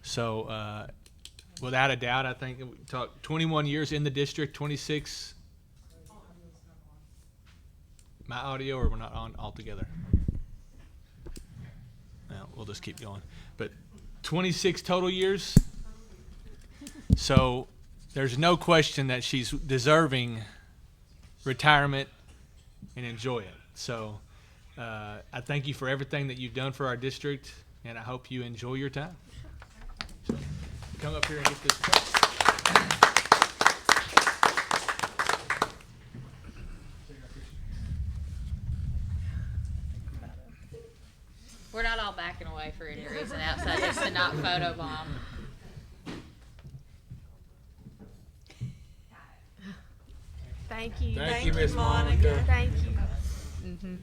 So without a doubt, I think we talked 21 years in the district, 26. My audio, or we're not on altogether? No, we'll just keep going. But 26 total years. So there's no question that she's deserving retirement and enjoy it. So I thank you for everything that you've done for our district, and I hope you enjoy your time. So come up here and get this cup. We're not all backing away for any reason outside just to not photobomb. Thank you. Thank you, Miss Monica. Thank you. Mm-hmm.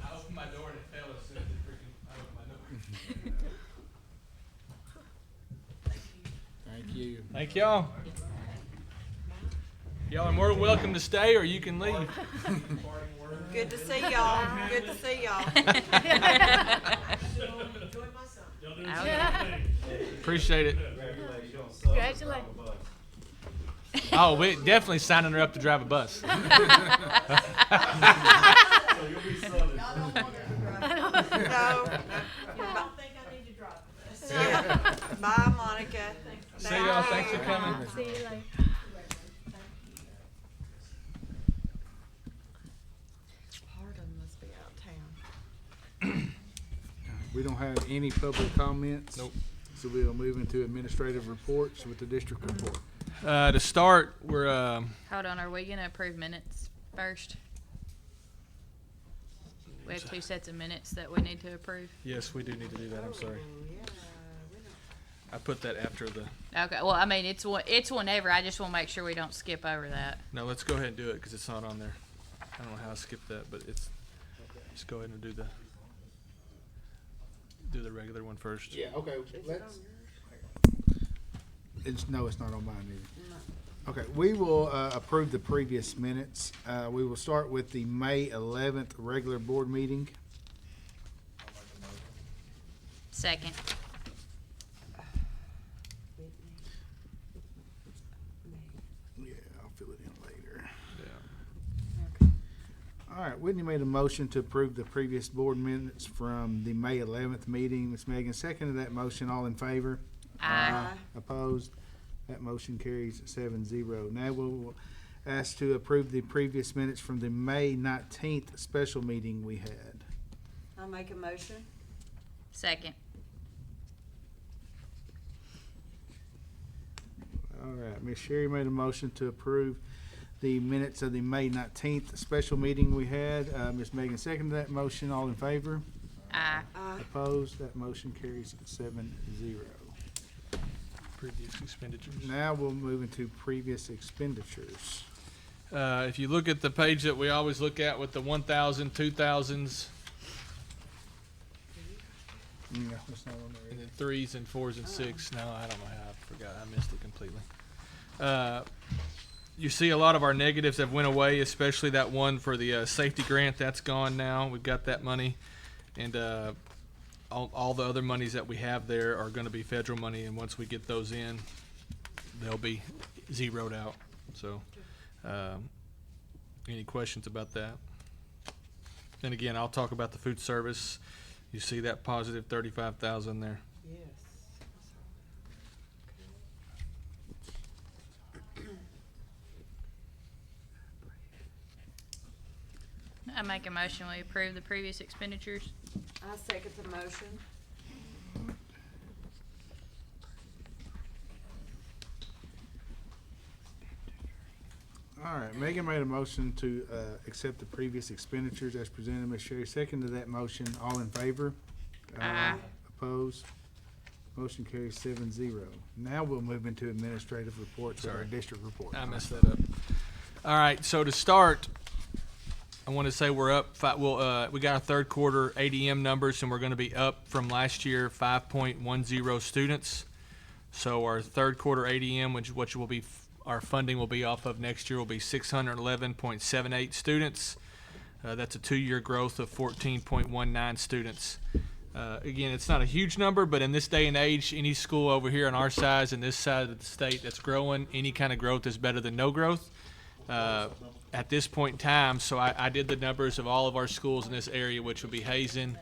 I opened my door and it fell as soon as I opened my door. Thank you. Thank y'all. Y'all are more than welcome to stay, or you can leave. Good to see y'all. Good to see y'all. Appreciate it. Congratulations. Oh, we definitely signing her up to drive a bus. No. Yeah. Bye, Monica. See y'all. Thanks for coming. See you later. Pardon must be out of town. We don't have any public comments. Nope. So we'll move into administrative reports with the district report. To start, we're Hold on, are we gonna approve minutes first? We have 2 sets of minutes that we need to approve. yes, we do need to do that. I'm sorry. I put that after the. Okay, well, I mean, it's whenever, I just wanna make sure we don't skip over that. No, let's go ahead and do it because it's not on there. I don't know how I skipped that, but it's. Just go ahead and do the regular one first. Yeah, okay. Let's. It's not on mine either. Okay, we will approve the previous minutes. We will start with the May 11th regular board meeting. Second. Yeah, I'll fill it in later. Yeah. All right, Whitney made a motion to approve the previous board minutes from the May 11th meeting. Ms. Megan seconded that motion. All in favor? Aye. Opposed? That motion carries 7-0. Now we'll ask to approve the previous minutes from the May 19th special meeting we had. I'll make a motion. Second. All right, Ms. Sherry made a motion to approve the minutes of the May 19th special meeting we had. Ms. Megan seconded that motion. All in favor? Aye. Opposed? That motion carries 7-0. Previous expenditures. Now we'll move into previous expenditures. If you look at the page that we always look at with the 1,000, 2,000s, No, it's not on there and either. then 3s and 4s and 6. No, I don't know how. I forgot. I missed it completely. You see a lot of our negatives have went away, especially that one for the safety grant. That's gone now. We've got that money. And all the other monies that we have there are going to be federal money. And once we get those in, they'll be zeroed out. So any questions about that? And again, I'll talk about the food service. You see that positive 35,000 there. Yes. I make a motion, we approve the previous expenditures. I second the motion. All right, Megan made a motion to accept the previous expenditures as presented. Ms. Sherry seconded that motion. All in favor? Aye. Opposed? Motion carries 7-0. Now we'll move into administrative reports, or our Sorry. district report. I messed that up. All right, so to start, I want to say we're up. We got our third quarter ADM numbers, and we're going to be up from last year 5.10 students. So our third quarter ADM, which will be our funding will be off of next year, will be 611.78 students. That's a 2-year growth of 14.19 students. Again, it's not a huge number, but in this day and age, any school over here on our size and this side of the state that's growing, any kind of growth is better than no growth. At this point in time, so I did the numbers of all of our schools in this area, which would be Hazen,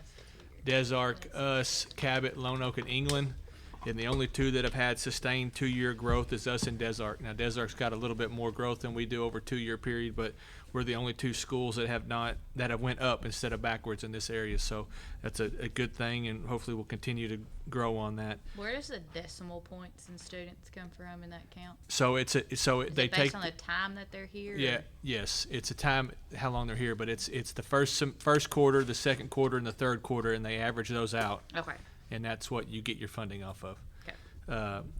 Des Arc, us, Cabot, Lone Oak, and England. And the only two that have had sustained 2-year growth is us and Des Arc. Now, Des Arc's got a little bit more growth than we do over a 2-year period, but we're the only two schools that have went up instead of backwards in this area. So that's a good thing, and hopefully we'll continue to grow on that. Where does the decimal points and students come from in that count? So Is they it take based on the time that they're here? Yeah, or- yes. It's a time how long they're here, but it's the first quarter, the second quarter, and the third quarter, and they average those out, Okay. and that's what you get your funding off of. Okay.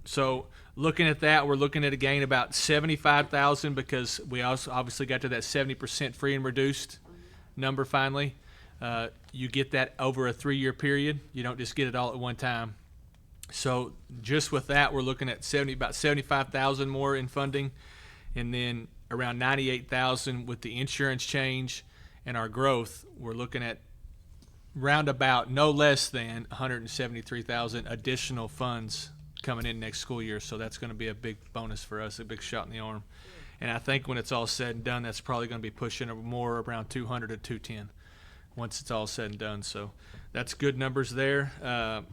So looking at that, we're looking at a gain about 75,000 because we also obviously got to that 70% free and reduced number finally. You get that over a 3-year period. You don't just get it all at one time. So just with that, we're looking at about 75,000 more in funding, and then around 98,000 with the insurance change and our growth. We're looking at roundabout no less than 173,000 additional funds coming in next school year. So that's going to be a big bonus for us, a big shot in the arm. And I think when it's all said and done, that's probably going to be pushing more around 200 to 210 once it's all said and done. So that's good numbers there. At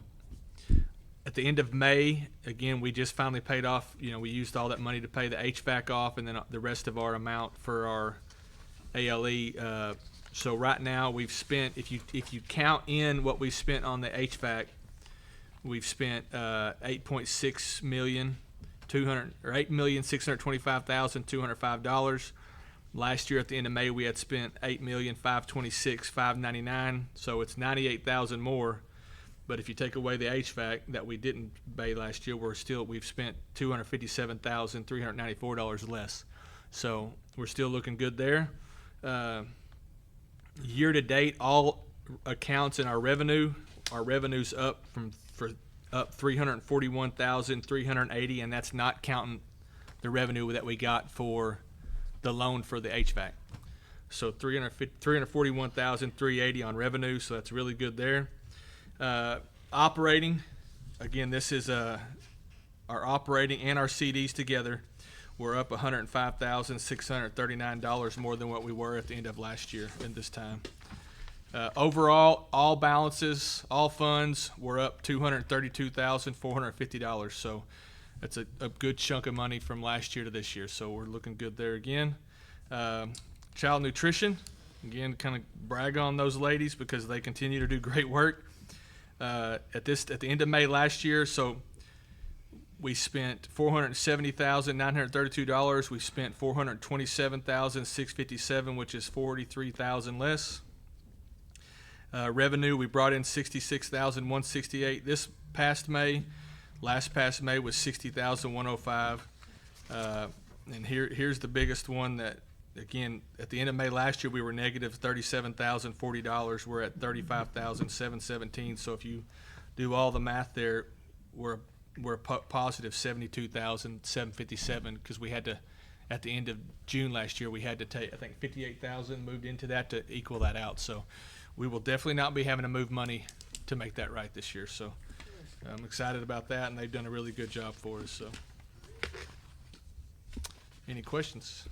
the end of May, again, we just finally paid off, we used all that money to pay the HVAC off, and then the rest of our amount for our ALE. So right now we've spent, if you count in what we spent on the HVAC, we've spent $8.6 million, $8,625,205. Last year at the end of May we had spent $8,526,599. So it's 98,000 more. But if you take away the HVAC that we didn't pay last year, we've spent $257,394 less. So we're still looking good there. Year to date, all accounts in our revenue's up up 341,380, and that's not counting the revenue that we got for the loan for the HVAC. So 341,380 on revenue, so that's really good there. Operating, again, this is our operating and our CDs together. We're up $105,639 more than what we were at the end of last year in this time. Overall, all balances, all funds, we're up $232,450. So that's a good chunk of money from last year to this year. So we're looking good there again. Child nutrition, again, kind of brag on those ladies because they continue to do great work. At the end of May last year, so we spent $470,932. We spent $427,657, which is $43,000 less. Revenue, we brought in $66,168 this past May. Last past May was $60,105. And here's the biggest one that, again, at the end of May last year we were negative $37,040. We're at $35,717. So if you do all the math there, we're positive $72,757 because we had to, at the end of June last year, we had to take, I think, $58,000 moved into that to equal that out. So we will definitely not be having to move money to make that right this year. So I'm excited about that, and they've done a really good job for us. So, any questions?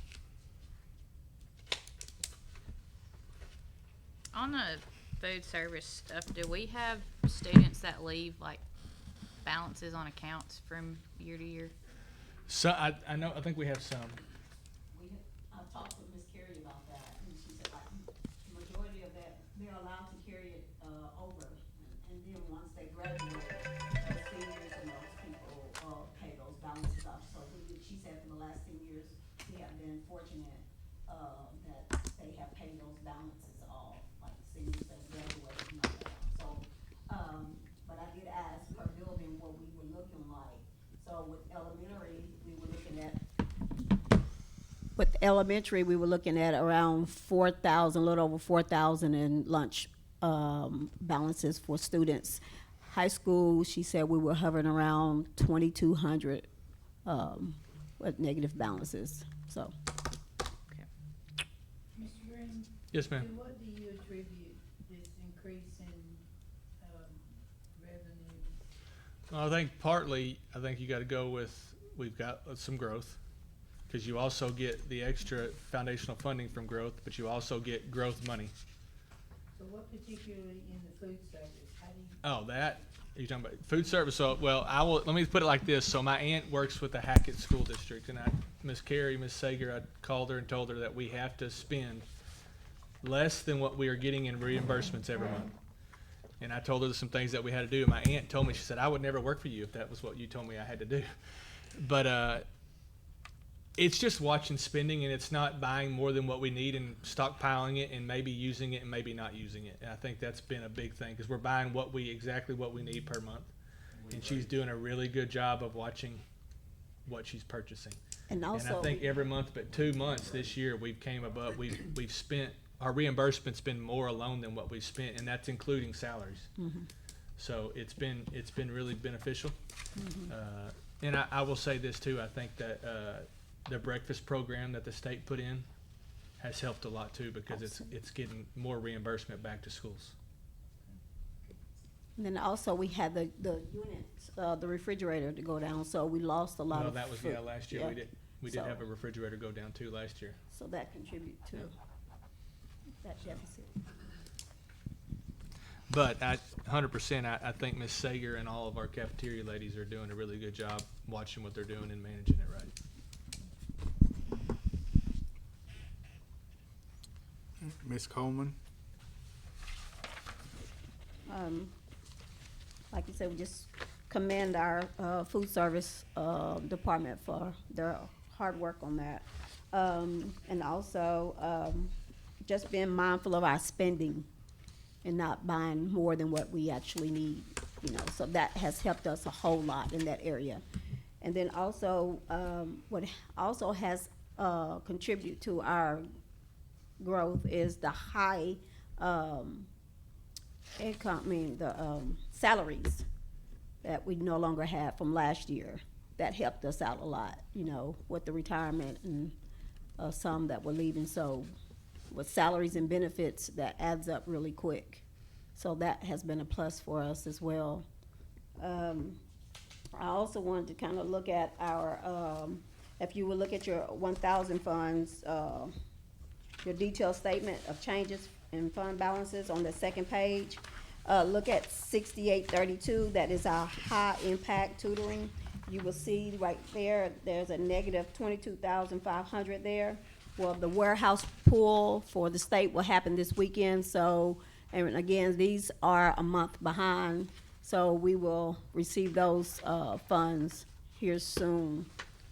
On the food service stuff, do we have students that leave like balances on accounts from year to year? So I think we have some. I talked with Ms. Carey about that, and she said like majority of that, they're allowed to carry it, over, and then once they graduate, the seniors and those people, pay those balances off. So she said for the last 10 years, we have been fortunate, that they have paid those balances off, like seniors that graduated and all that. So, but I did ask per building what we were looking like. So with elementary, we were looking at around 4,000, a little over 4,000 in lunch balances for students. High school, she said we were hovering around 2,200 with negative balances. So Mr. Green, Yes, to ma'am. what do you attribute this increase in Well, I think partly, I think you got to go with, we've got some growth, because you also get the extra foundational funding from growth, but you also get growth money. So what particularly in the food service, how do you? Oh, that, are you talking about food service? So, well, let me put it like this. So my aunt works with the Hackett School District, and Miss Sager, I called her and told her that we have to spend less than what we are getting in reimbursements every month. And I told her some things that we had to do. My aunt told me, she said, I would never work for you if that was what you told me I had to do. But it's just watching spending, and it's not buying more than what we need and stockpiling it and maybe using it and maybe not using it. And I think that's been a big thing, because we're buying exactly what we need per month. And she's doing a really good job of watching what she's purchasing. And And also, I think every month but 2 months this year, we've came above, we've spent, our reimbursement's been more alone than what we've spent, and that's including salaries. So it's been really beneficial. And I will say this too, I think that the breakfast program that the state put in has helped a lot too, because it's getting more reimbursement back to schools. and then also we had the units, the refrigerator to go down, so we lost a lot Well, of that was, food. last year Yeah. we did So- have a refrigerator go down too last year. So that contribute to that deficit. But 100%, I think Miss Sager and all of our cafeteria ladies are doing a really good job watching what they're doing and managing it right. Ms. Coleman? Like you said, we just commend our food service department for their hard work on that. And also, just being mindful of our spending and not buying more than what we actually need, so that has helped us a whole lot in that area. And then also, what also has contributed to our growth is the high income, the salaries that we no longer have from last year. That helped us out a lot, with the retirement and some that were leaving. So with salaries and benefits, that adds up really quick. So that has been a plus for us as well. I also wanted to kind of look at our, if you would look at your 1,000 funds, your detailed statement of changes in fund balances on the second page. Look at 6832, that is our high impact tutoring. You will see right there, there's a negative 22,500 there. Well, the warehouse pool for the state will happen this weekend, so, and again, these are a month behind, so we will receive those funds here soon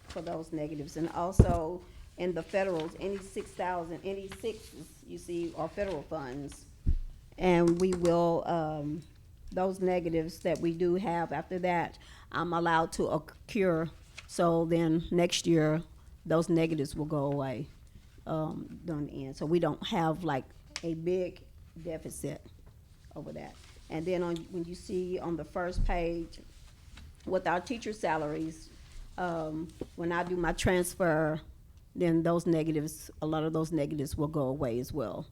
for those negatives. And also, in the federals, any 6,000, any sixes you see are federal funds. And we will, those negatives that we do have after that, I'm allowed to occur. So then next year, those negatives will go away, during the end. So we don't have like a big deficit over that. And then when you see on the first page, with our teacher salaries, when I do my transfer, then those negatives, a lot of those negatives will go away as well.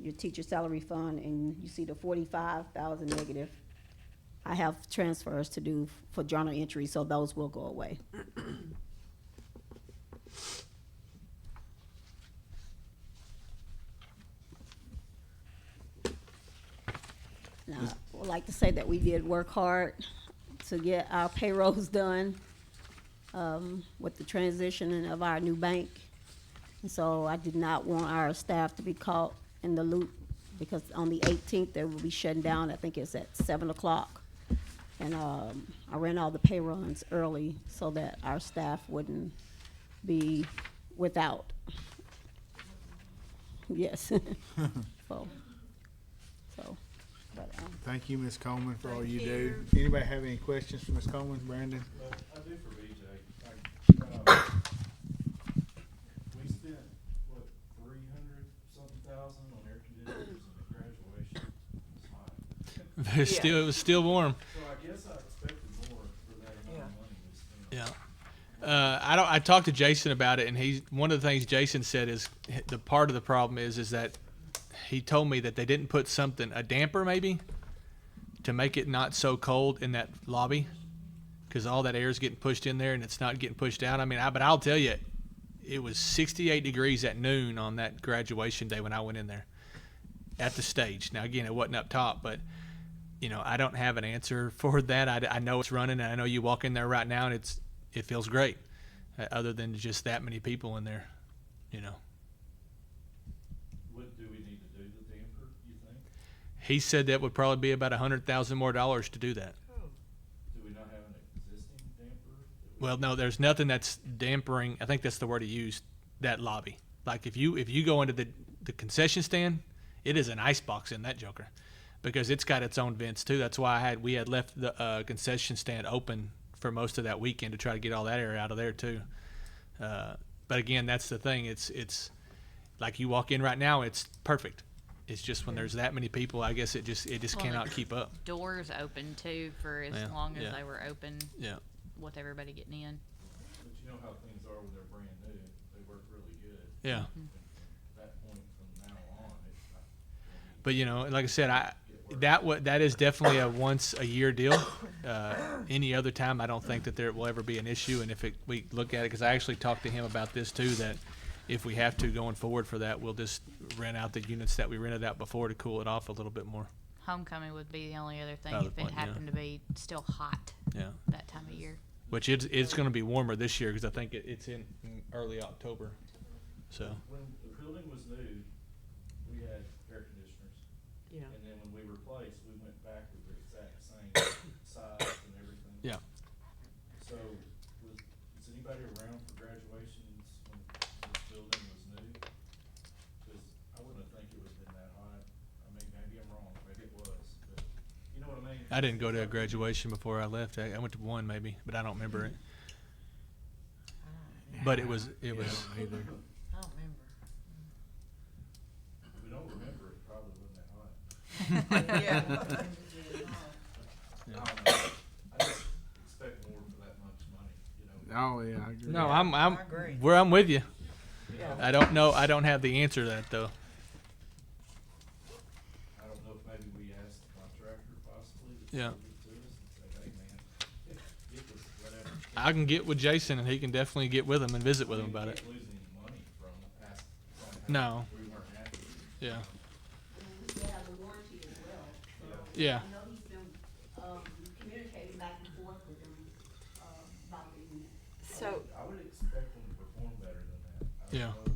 Your teacher salary fund, and you see the 45,000 negative. I have transfers to do for journal entry, so those will go away. Now, I would like to say that we did work hard to get our payrolls done with the transition of our new bank. And so I did not want our staff to be caught in the loop, because on the 18th, they will be shutting down. I think it's at 7 o'clock. And I ran all the pay runs early so that our staff wouldn't be without. Yes. But, Thank you, Ms. Coleman, for all Thank you you. do. Anybody have any questions for Ms. Coleman? Brandon? Well, I do for BJ. We spent, what, 300-something thousand on air conditioners and graduation. It's high. It was still warm. So I guess I expected more for that amount of money we spent. Yeah. I talked to Jason about it, and one of the things Jason said is the part of the problem is that he told me that they didn't put a damper maybe, to make it not so cold in that lobby, because all that air is getting pushed in there and it's not getting pushed out. I mean, but I'll tell you, it was 68 degrees at noon on that graduation day when I went in there at the stage. Now, again, it wasn't up top, but, you know, I don't have an answer for that. I know it's running, and I know you walk in there right now, and it feels great, other than just that many people in there, you know. What do we need to do to the damper, you think? He said that would probably be about $100,000 more to do that. Do we not have an existing damper? that we- Well, no, there's nothing that's dampering. I think that's the word he used. That lobby. Like if you go into the concession stand, it is an ice box in that joker, because it's got its own vents too. That's why we had left the concession stand open for most of that weekend to try to get all that air out of there too. But again, that's the thing. It's like you walk in right now, it's perfect. It's just when there's that many people, I guess it just Well, cannot keep up. Doors open too for as Yeah, long as yeah. they were open Yeah. with everybody getting in. But you know how things are when they're brand new, they work really good. Yeah. And from that point from now on, it's not. But you know, like I said, that is definitely a once a year deal. Any other time, I don't think that there will ever be an issue. And if we look at it, because I actually talked to him about this too, that if we have to going forward for that, we'll just rent out the units that we rented out before to cool it off a little bit more. Homecoming would be the only other thing Other if point, it yeah. happened to be still hot Yeah. that time of year. Which it's going to be warmer this year because I think it's in early October. So When the building was new, we had air conditioners. Yeah. And then when we replaced, we went back with the exact same size and everything. yeah. So, was anybody around for graduations when this building was new? Cause I wouldn't think it would've been that hot. I mean, maybe I'm wrong, maybe it was, but you know what I mean? I didn't go to a graduation before I left. I went to one maybe, but I don't remember it. But it was Either. I don't remember. If we don't remember, it probably wasn't that hot. Yeah. I don't know. I just expect more for that much money, you know? Oh, yeah, I agree. No, Yeah, I'm I agree. I'm with you. Yeah. I don't know. I don't have the answer to that though. I don't know if maybe we asked the contractor possibly to Yeah. give it to us and say, hey, man, get this, whatever. I can get with Jason, and he can definitely get with him and visit with him about it. We can't lose any money from asking. No. We weren't happy. Yeah. And we still have the warranty as well, so. Yeah. I know he's been, communicating back and forth with them, about the unit. So, I would expect them to perform better than that. I Yeah. don't know,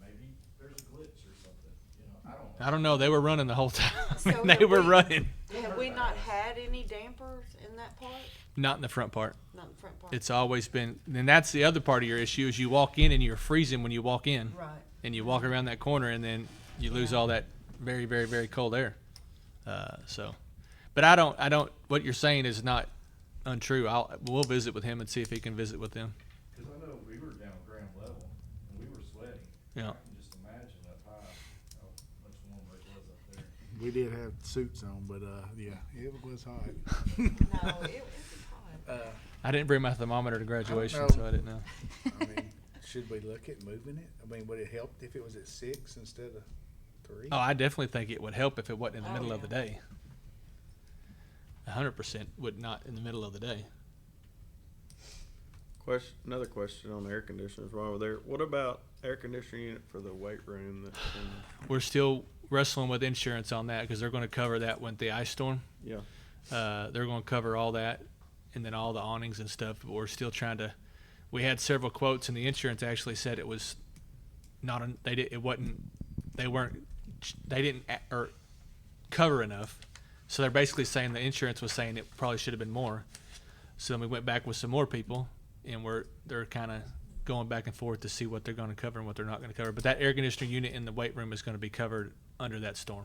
maybe there's a glitch or something, you know, I don't know. I don't know. They were running the whole time. So they have were we- running. have we not had any dampers in that part? Not in the front part. Not in the front part? It's always been, and that's the other part of your issue is you walk in and you're freezing when you walk in, Right. and you walk around that corner and then you lose all that very, very, very cold air. But I don't. What you're saying is not untrue. We'll visit with him and see if he can visit with them. Cause I know we were down ground level and we were sweating. Yeah. I can just imagine up high, how much warmer it was up there. We did have suits on, but, yeah, it was hot. No, it was hot. I didn't bring my thermometer to graduation, know. so I didn't know. I mean, should we look at moving it? I mean, would it help if it was at 6 instead of 3? Oh, I definitely think it would help if it wasn't in the Oh, middle of the yeah. day. 100% would not in the middle of the day. Another question on air conditioners while we're there. What about air conditioning unit for the weight room that's in, We're still wrestling with insurance on that because they're going to cover that with the ice storm. yeah. They're going to cover all that and then all the awnings and stuff. But we're still trying to. We had several quotes, and the insurance actually said it was not. They didn't or cover enough. So they're basically saying the insurance was saying it probably should have been more. So then we went back with some more people, and they're kind of going back and forth to see what they're going to cover and what they're not going to cover. But that air conditioning unit in the weight room is going to be covered under that storm.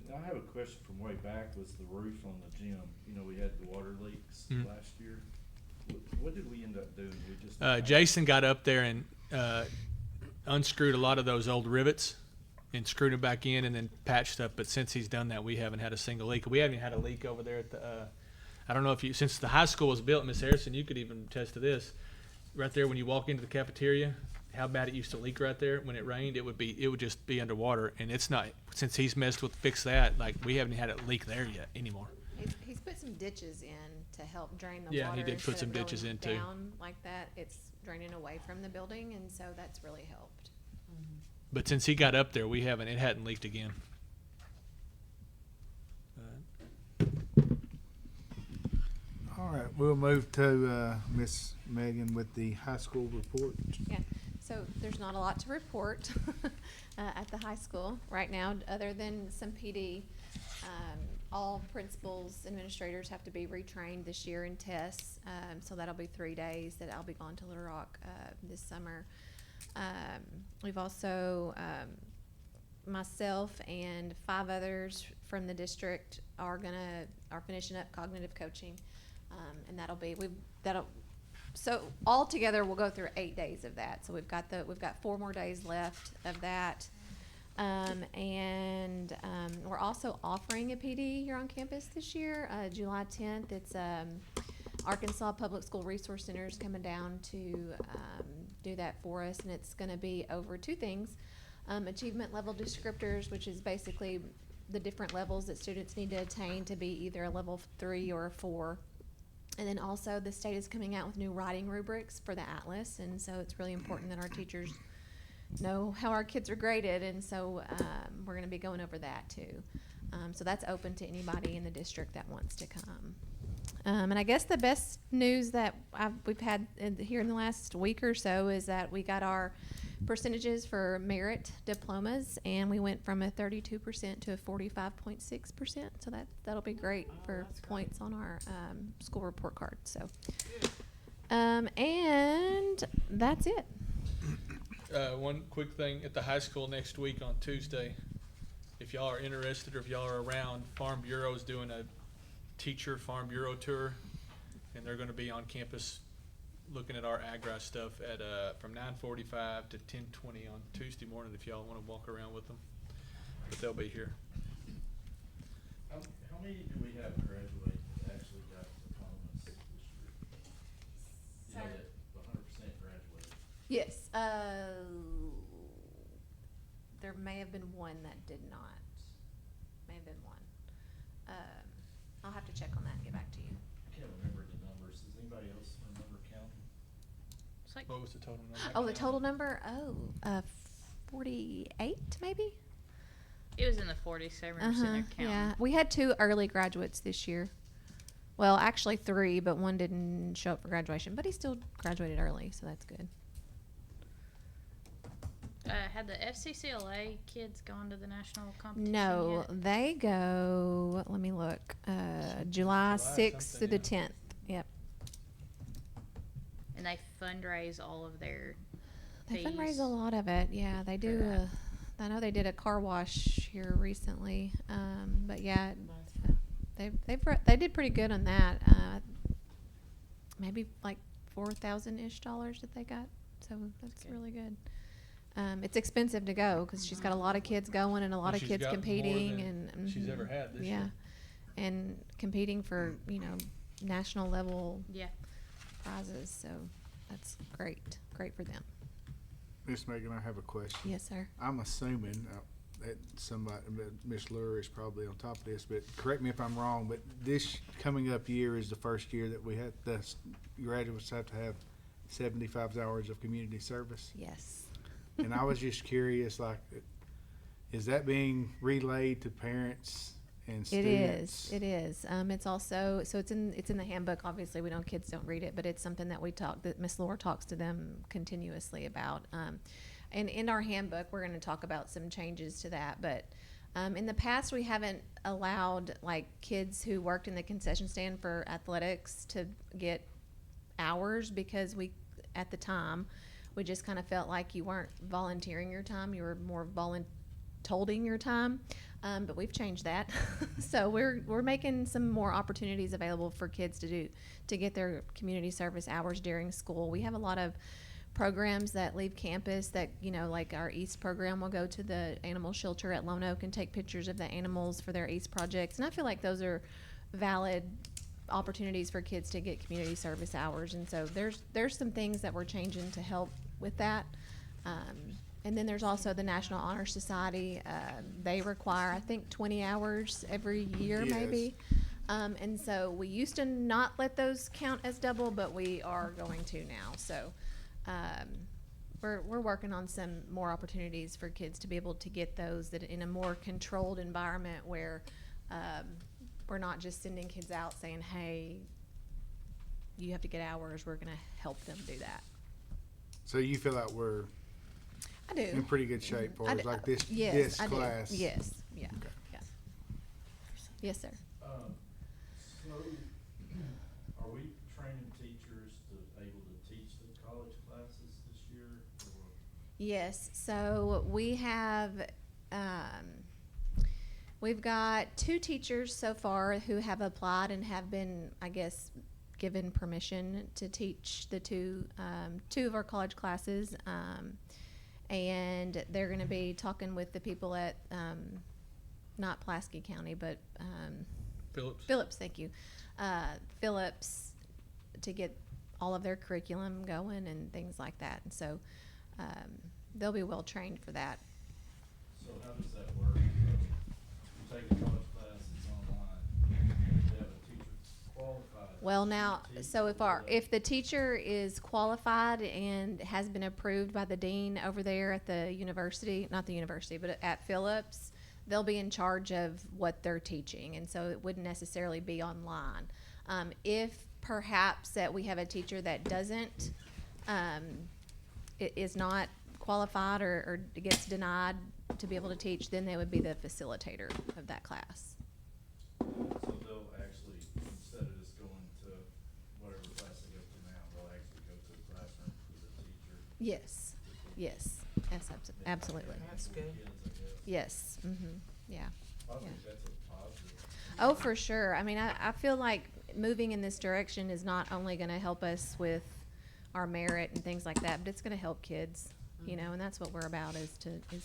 And I have a question from way back, was the roof on the gym. You know, we had the water leaks Mhm. last year. What did we end up doing? We just. Jason got up there and unscrewed a lot of those old rivets and screwed them back in and then patched up. But since he's done that, we haven't had a single leak. We haven't had a leak over there at the. I don't know if since the high school was built, Miss Harrison, you could even attest to this. Right there, when you walk into the cafeteria how bad it used to leak right there. When it rained, it would just be underwater, and it's not. Since he's messed with fix that, like we haven't had it leak there yet anymore. He's put some ditches in to help drain the Yeah, water. he did put instead some of ditches going in, too. Down like that, it's draining away from the building, and so that's really helped. But since he got up there, it hadn't leaked again. All right, we'll move to Miss Megan with the high school report. Yeah, so there's not a lot to report at the high school right now, other than some PD. All principals, administrators have to be retrained this year in tests, so that'll be 3 days that I'll be gone to Little Rock this summer. We've also, myself and 5 others from the district are finishing up cognitive coaching, and so all together we'll go through 8 days of that. So we've got 4 more days left of that. And we're also offering a PD here on campus this year, July 10th. It's Arkansas Public School Resource Center is coming down to do that for us, and it's going to be over 2 things. Achievement level descriptors, which is basically the different levels that students need to attain to be either a level 3 or a 4. And then also the state is coming out with new writing rubrics for the Atlas, and so it's really important that our teachers know how our kids are graded, and so we're going to be going over that too. So that's open to anybody in the district that wants to come. And I guess the best news that we've had here in the last week or so is that we got our percentages for merit diplomas, and we went from a 32% to a 45.6%. So that'll be great for points on our school report card. So, and that's it. One quick thing at the high school next week on Tuesday, if y'all are interested or if y'all are around, Farm Bureau is doing a teacher Farm Bureau tour, and they're going to be on campus looking at our agri stuff at from 9:45 to 10:20 on Tuesday morning. If y'all want to walk around with them, but they'll be here. How many do we have graduate that actually got diplomas this year? You know that 100% graduated. Yes. There may have been one that did not. May have been one. I'll have to check on that and get back to you. I can't remember the numbers. Does anybody else remember counting? It's like What was the total number? Oh, the total number? 48 maybe? it was in the 47% counting. Yeah. We had 2 early graduates this year. Well, actually 3, but one didn't show up for graduation, but he still graduated early, so that's good. Had the FCCLA kids gone to the national competition No, yet? they go, let me look, July 6th through the something, 10th. Yep. And they fundraise all of their They fees. fundraise a lot of it. Yeah, they do. that. I know they did a car wash here recently. But yeah, they did pretty good on that. Maybe like $4,000-ish that they got. So that's really good. It's expensive to go because she's got a lot of kids going and a lot of She's kids got more competing than she's ever had this yeah, year. and competing for national level Yeah. prizes. So that's great for them. Miss Megan, I have a question. Yes, sir. I'm assuming that Miss Lure is probably on top of this, but correct me if I'm wrong, but this coming up year is the first year that we have, the graduates have to have 75 hours of community service. Yes. And I was just curious, like, is that being relayed to parents and students? It is. It's also, so it's in the handbook. Obviously, kids don't read it, but it's something that Miss Laura talks to them continuously about. And in our handbook, we're going to talk about some changes to that. But in the past, we haven't allowed like kids who worked in the concession stand for athletics to get hours because at the time, we just kind of felt like you weren't volunteering your time; you were more voluntolding your time. But we've changed that, so we're making some more opportunities available for kids to get their community service hours during school. We have a lot of programs that leave campus that like our East program will go to the animal shelter at Lone Oak and take pictures of the animals for their East projects, and I feel like those are valid opportunities for kids to get community service hours. And so there's some things that we're changing to help with that. And then there's also the National Honor Society. They require, I think, 20 hours every year, Yes. maybe. And so we used to not let those count as double, but we are going to now. So we're working on some more opportunities for kids to be able to get those that in a more controlled environment where we're not just sending kids out saying, hey, you have to get hours. We're going to help them do that. So you feel like we're I do. in pretty good shape for I us, do. like this, Yes, this I do. class? Yes, yeah, Okay. yeah. Yes, sir. So, are we training teachers able to teach the college classes this year, or? Yes, so we have, we've got 2 teachers so far who have applied and have been, I guess, given permission to teach the two of our college classes. And they're gonna be talking with the people at, not Pulaski County, but, Phillips, thank you. Phillips, to get all of their curriculum going and things like that. And so, they'll be well trained for that. So how does that work? You take a college class, it's online, you have a teacher qualified. Well, now, to teach so or if the teacher is qualified and has been approved by the dean over there at the university, not the university, but at Phillips, they'll be in charge of what they're teaching, and so it wouldn't necessarily be online. If perhaps that we have a teacher that doesn't, is not qualified or gets denied to be able to teach, then they would be the facilitator of that class. So they'll actually, instead of just going to whatever class they go to now, they'll actually go to the classroom for the teacher. Yes, yes, absolutely. That's good. Kids, I guess. Yes, yeah. I Yeah. think that's a positive. Oh, for sure. I mean, I feel like moving in this direction is not only gonna help us with our merit and things like that, but it's gonna help kids, you know, and that's what we're about, is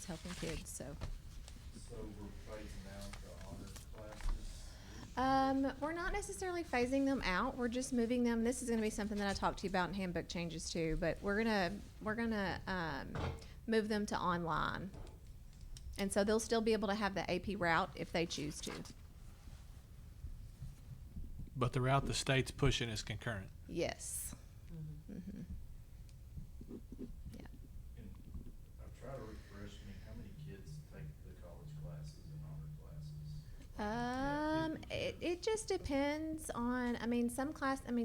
helping kids, so. So we're phasing out the honors classes? We're not necessarily phasing them out, we're just moving them. This is gonna be something that I talked to you about in handbook changes too, but we're gonna, move them to online. And so they'll still be able to have the AP route if they choose to. But the route the state's pushing is concurrent. Yes. Mhm. Yeah. And I've tried to refresh me, how many kids take the college classes and honor classes? It just depends on,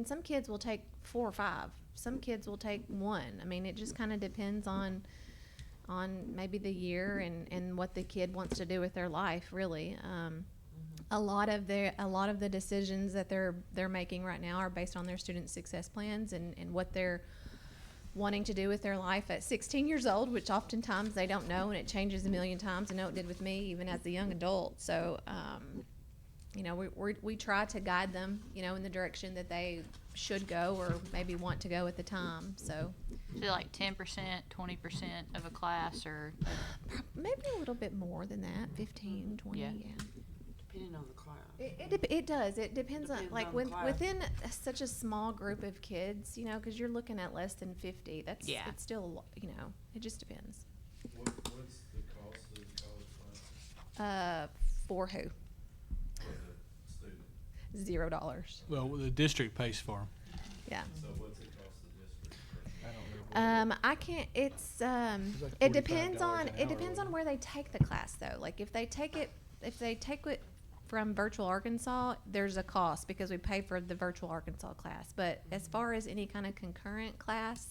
some kids will take 4 or 5. Some kids will take 1. I mean, it just kind of depends on maybe the year and what the kid wants to do with their life, really. A lot of the decisions that they're making right now are based on their student success plans and what they're wanting to do with their life at 16 years old, which oftentimes they don't know, and it changes a million times. I know it did with me, even as a young adult. So, we try to guide them, in the direction that they should go or maybe want to go at the time. So, So like 10%, 20% of a class, or maybe a little bit more than that, 15, 20, Yeah. Depending on the class. It does. It depends on, Depends like, on the class. within such a small group of kids, because you're looking at less than 50. It's still, it just depends. What's the cost of the college classes For who? for the student? $0. Well, the district pays for them. Yeah. So what's it cost the district? I don't know. I can't. It's like it depends $45 on an it hour, depends on wasn't where they take the class though. Like if they take it from Virtual Arkansas, there's a cost because we pay for the Virtual Arkansas class. But as far as any kind of concurrent class,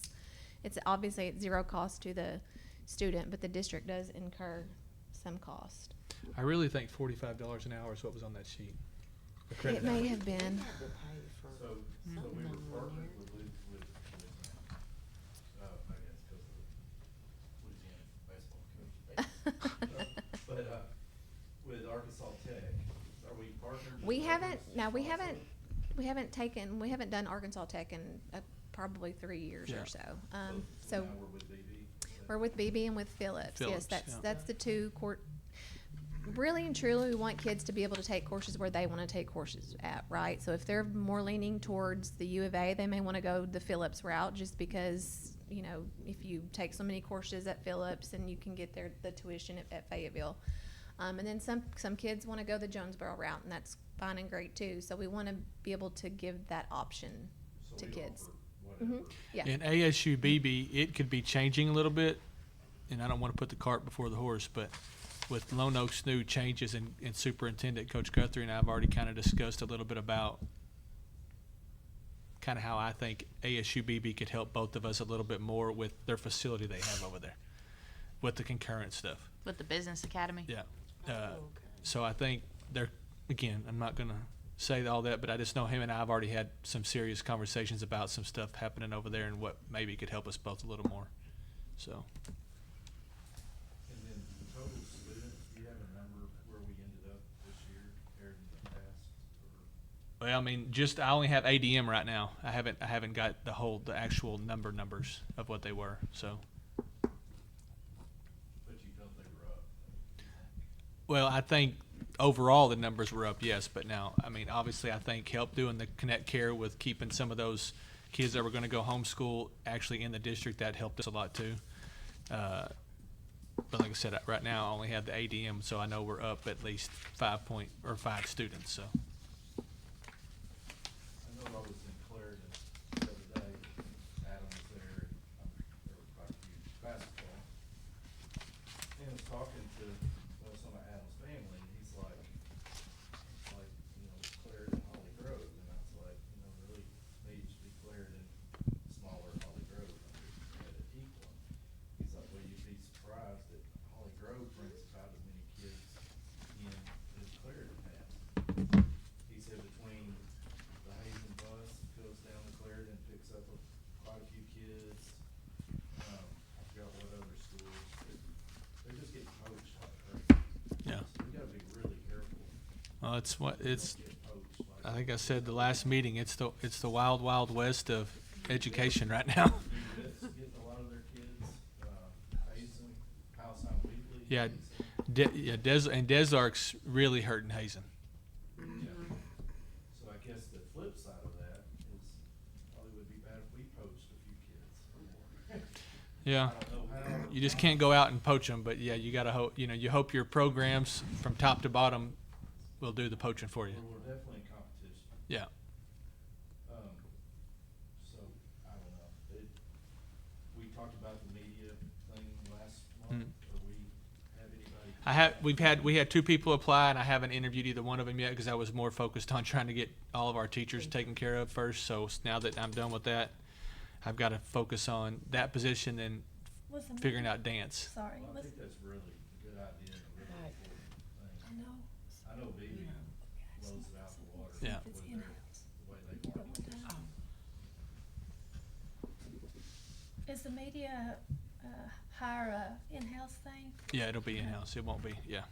it's obviously at 0 cost to the student, but the district does incur some cost. I really think $45 an hour is what was on that sheet. The credit It may hours. have been. We have to pay for So we something were on one partnered year. with I guess because of Louisiana baseball coach. But with Arkansas Tech, are we partnered? with We haven't. others No, we also? haven't. We haven't done Arkansas Tech in probably 3 years Yeah. or so. So now we're with BB? We're with BB and with Phillips. Phillips, Yes, yeah. that's the 2 court. Really and truly, we want kids to be able to take courses where they want to take courses at, right? So if they're more leaning towards the U of A, they may want to go the Phillips route just because, you know, if you take so many courses at Phillips, and you can get the tuition at Fayetteville. And then some kids want to go the Jonesboro route, and that's fine and great too. So we want to be able to give that option to kids. Yeah. In ASU BB, it could be changing a little bit, and I don't want to put the cart before the horse, but with Lone Oak's new changes in superintendent, Coach Guthrie and I have already kind of discussed a little bit about kind of how I think ASU BB could help both of us a little bit more with their facility they have over there, with the concurrent stuff. With the business academy? Yeah. So I think they're, again, I'm not going to say all that, but I just know him and I have already had some serious conversations about some stuff happening over there and what maybe could help us both a little more. So. And then the total students, do you have a number where we ended up this year compared to the past? Or Well, I mean, I only have ADM right now. I haven't got the actual numbers of what they were. So. but you felt they were up? Well, I think overall the numbers were up, yes, but now, I mean, obviously I think help doing the Connect Care with keeping some of those kids that were going to go homeschool actually in the district, that helped us a lot too. But like I said, right now I only have the ADM, so I know we're up at least 5 students, so. I know I was in Clarendon the other day, Adam was there, and there were quite a few basketball. And I was talking to some of Adam's family, and he's like, Clarendon, Holly Grove, and I was like, really needs to be Clarendon, smaller Holly Grove, at equal. He's like, well, you'd be surprised that Holly Grove brings about as many kids in as Clarendon has. He said between the Hazen bus goes down to Clarendon, picks up quite a few kids. I forgot what other schools. They're just getting poached like crazy. Yeah. So we gotta be really careful. Well, it's Get poached like. I think I said the last meeting, it's the wild, wild west of education right now. That's getting a lot of their kids, Hazen, Palestine Weekly. Yeah, Hazen. Desark's really hurting Hazen. Yeah. So I guess the flip side of that is probably would be bad if we poached a few kids. Yeah. I don't know how. You just can't go out and poach them, but yeah, you gotta hope. You hope your programs from top to bottom will do the poaching for you. We're definitely in competition. Yeah. So I don't know. We talked about the media thing last month. Or we have anybody? We had 2 people apply, and I haven't interviewed either one of them yet because I was more focused on trying to get all of our teachers taken care of first. So now that I'm done with that, I've got to focus on that position and Was the figuring meeting- out dance. Sorry, Well, I was, think that's really a good idea and a really Right. important I thing. know. I know BB blows it out the water. Yeah. It's with in-house. the way they market. Is the media, hire a in-house thing? Yeah, it'll be in-house. It won't be, yeah.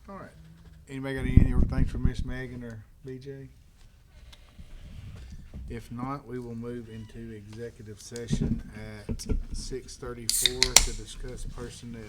All right. Anybody got any other things for Miss Megan or BJ? If not, we will move into executive session at 6:34 to discuss personnel.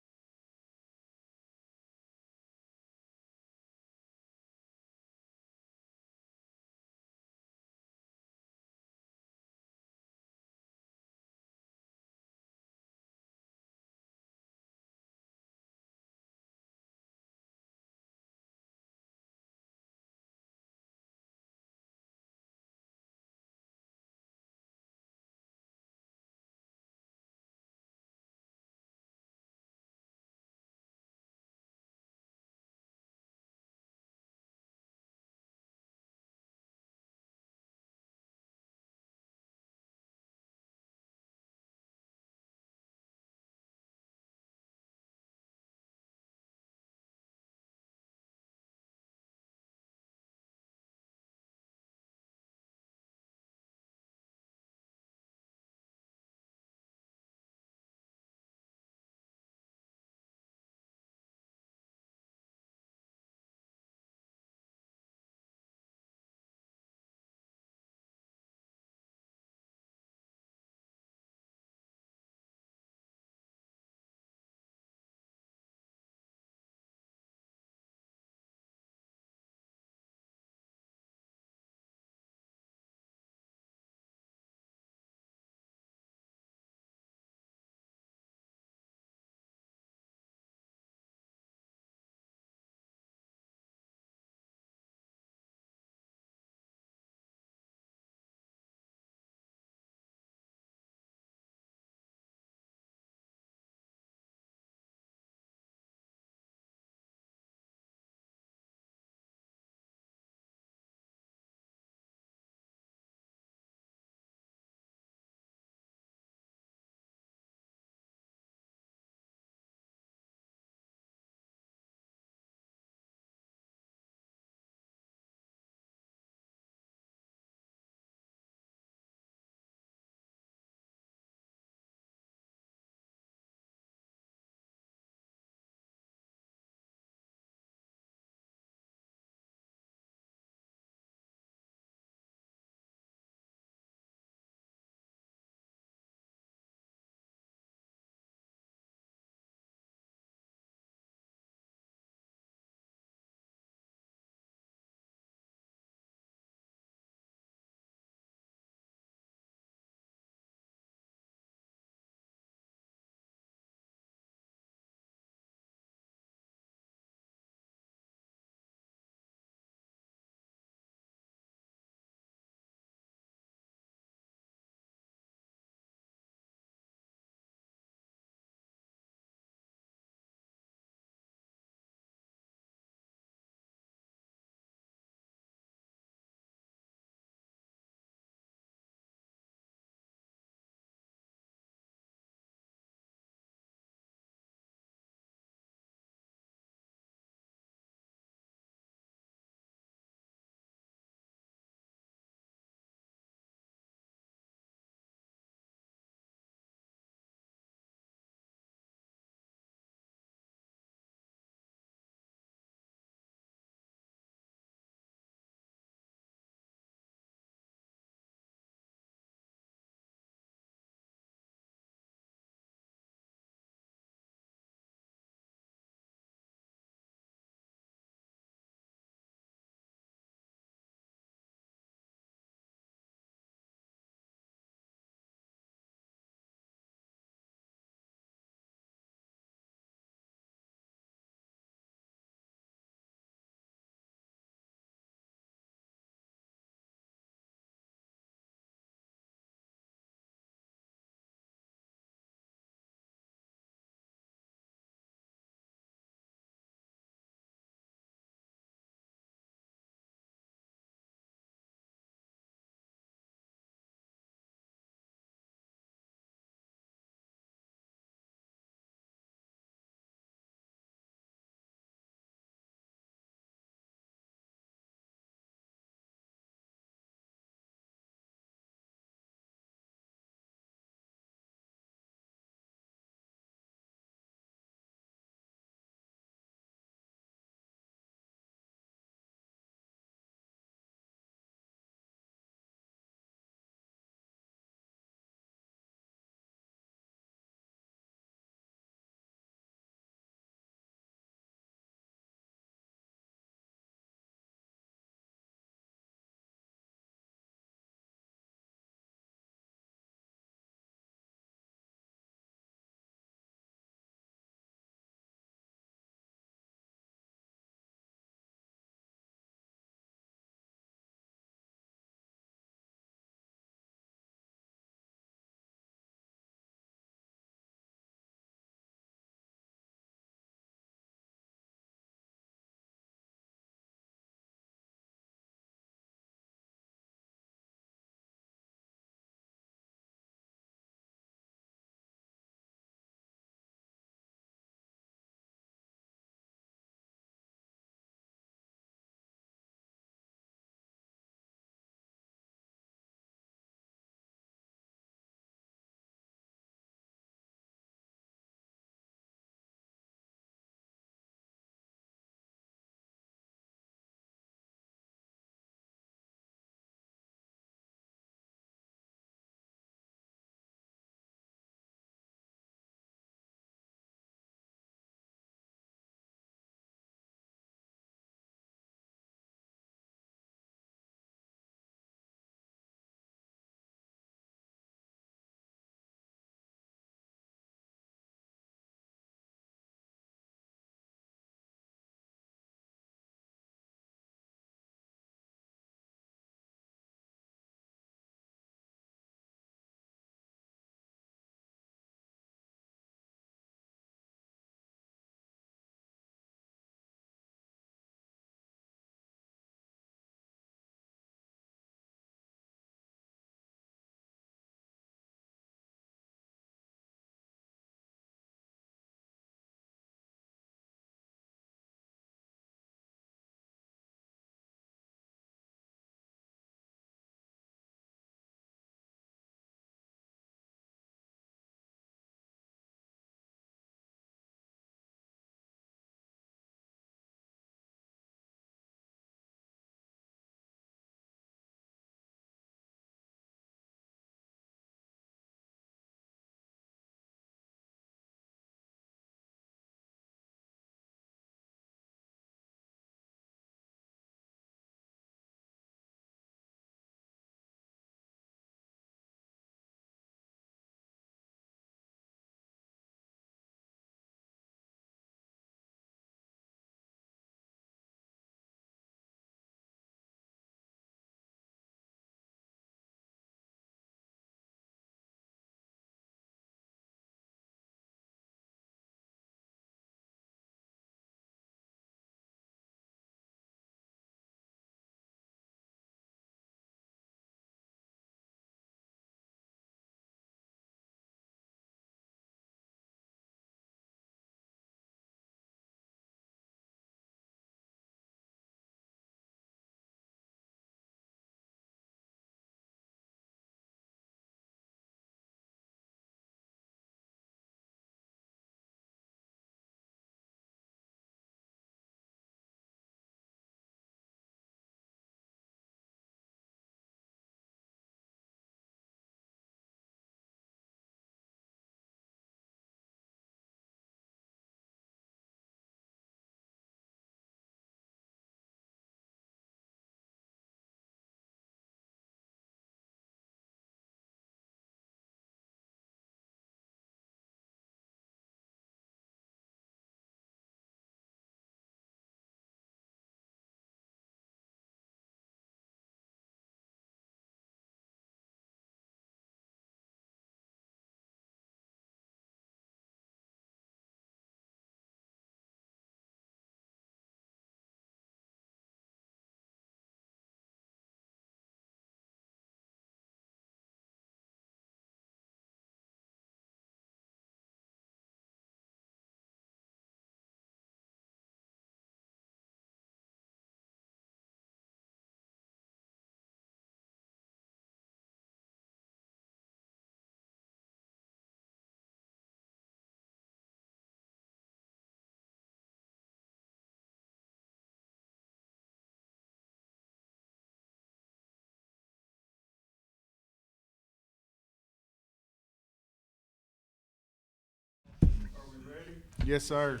Yes, sir.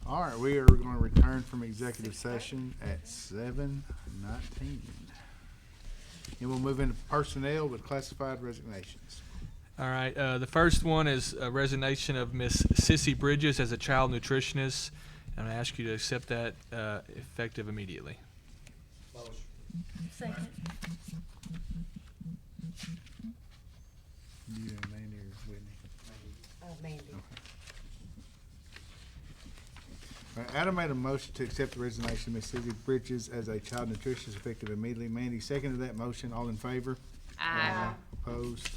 All right, we are going to return from executive session at 7:19. And we'll move into personnel with classified resignations. All right, the first one is a resignation of Miss Sissy Bridges as a child nutritionist. I'm gonna ask you to accept that, effective immediately. Second. You and Mandy or Whitney? Mandy. All right, Adam made a motion to accept the resignation of Miss Sissy Bridges as a child nutritionist effective immediately. Mandy seconded that motion. All in favor? Aye. Opposed?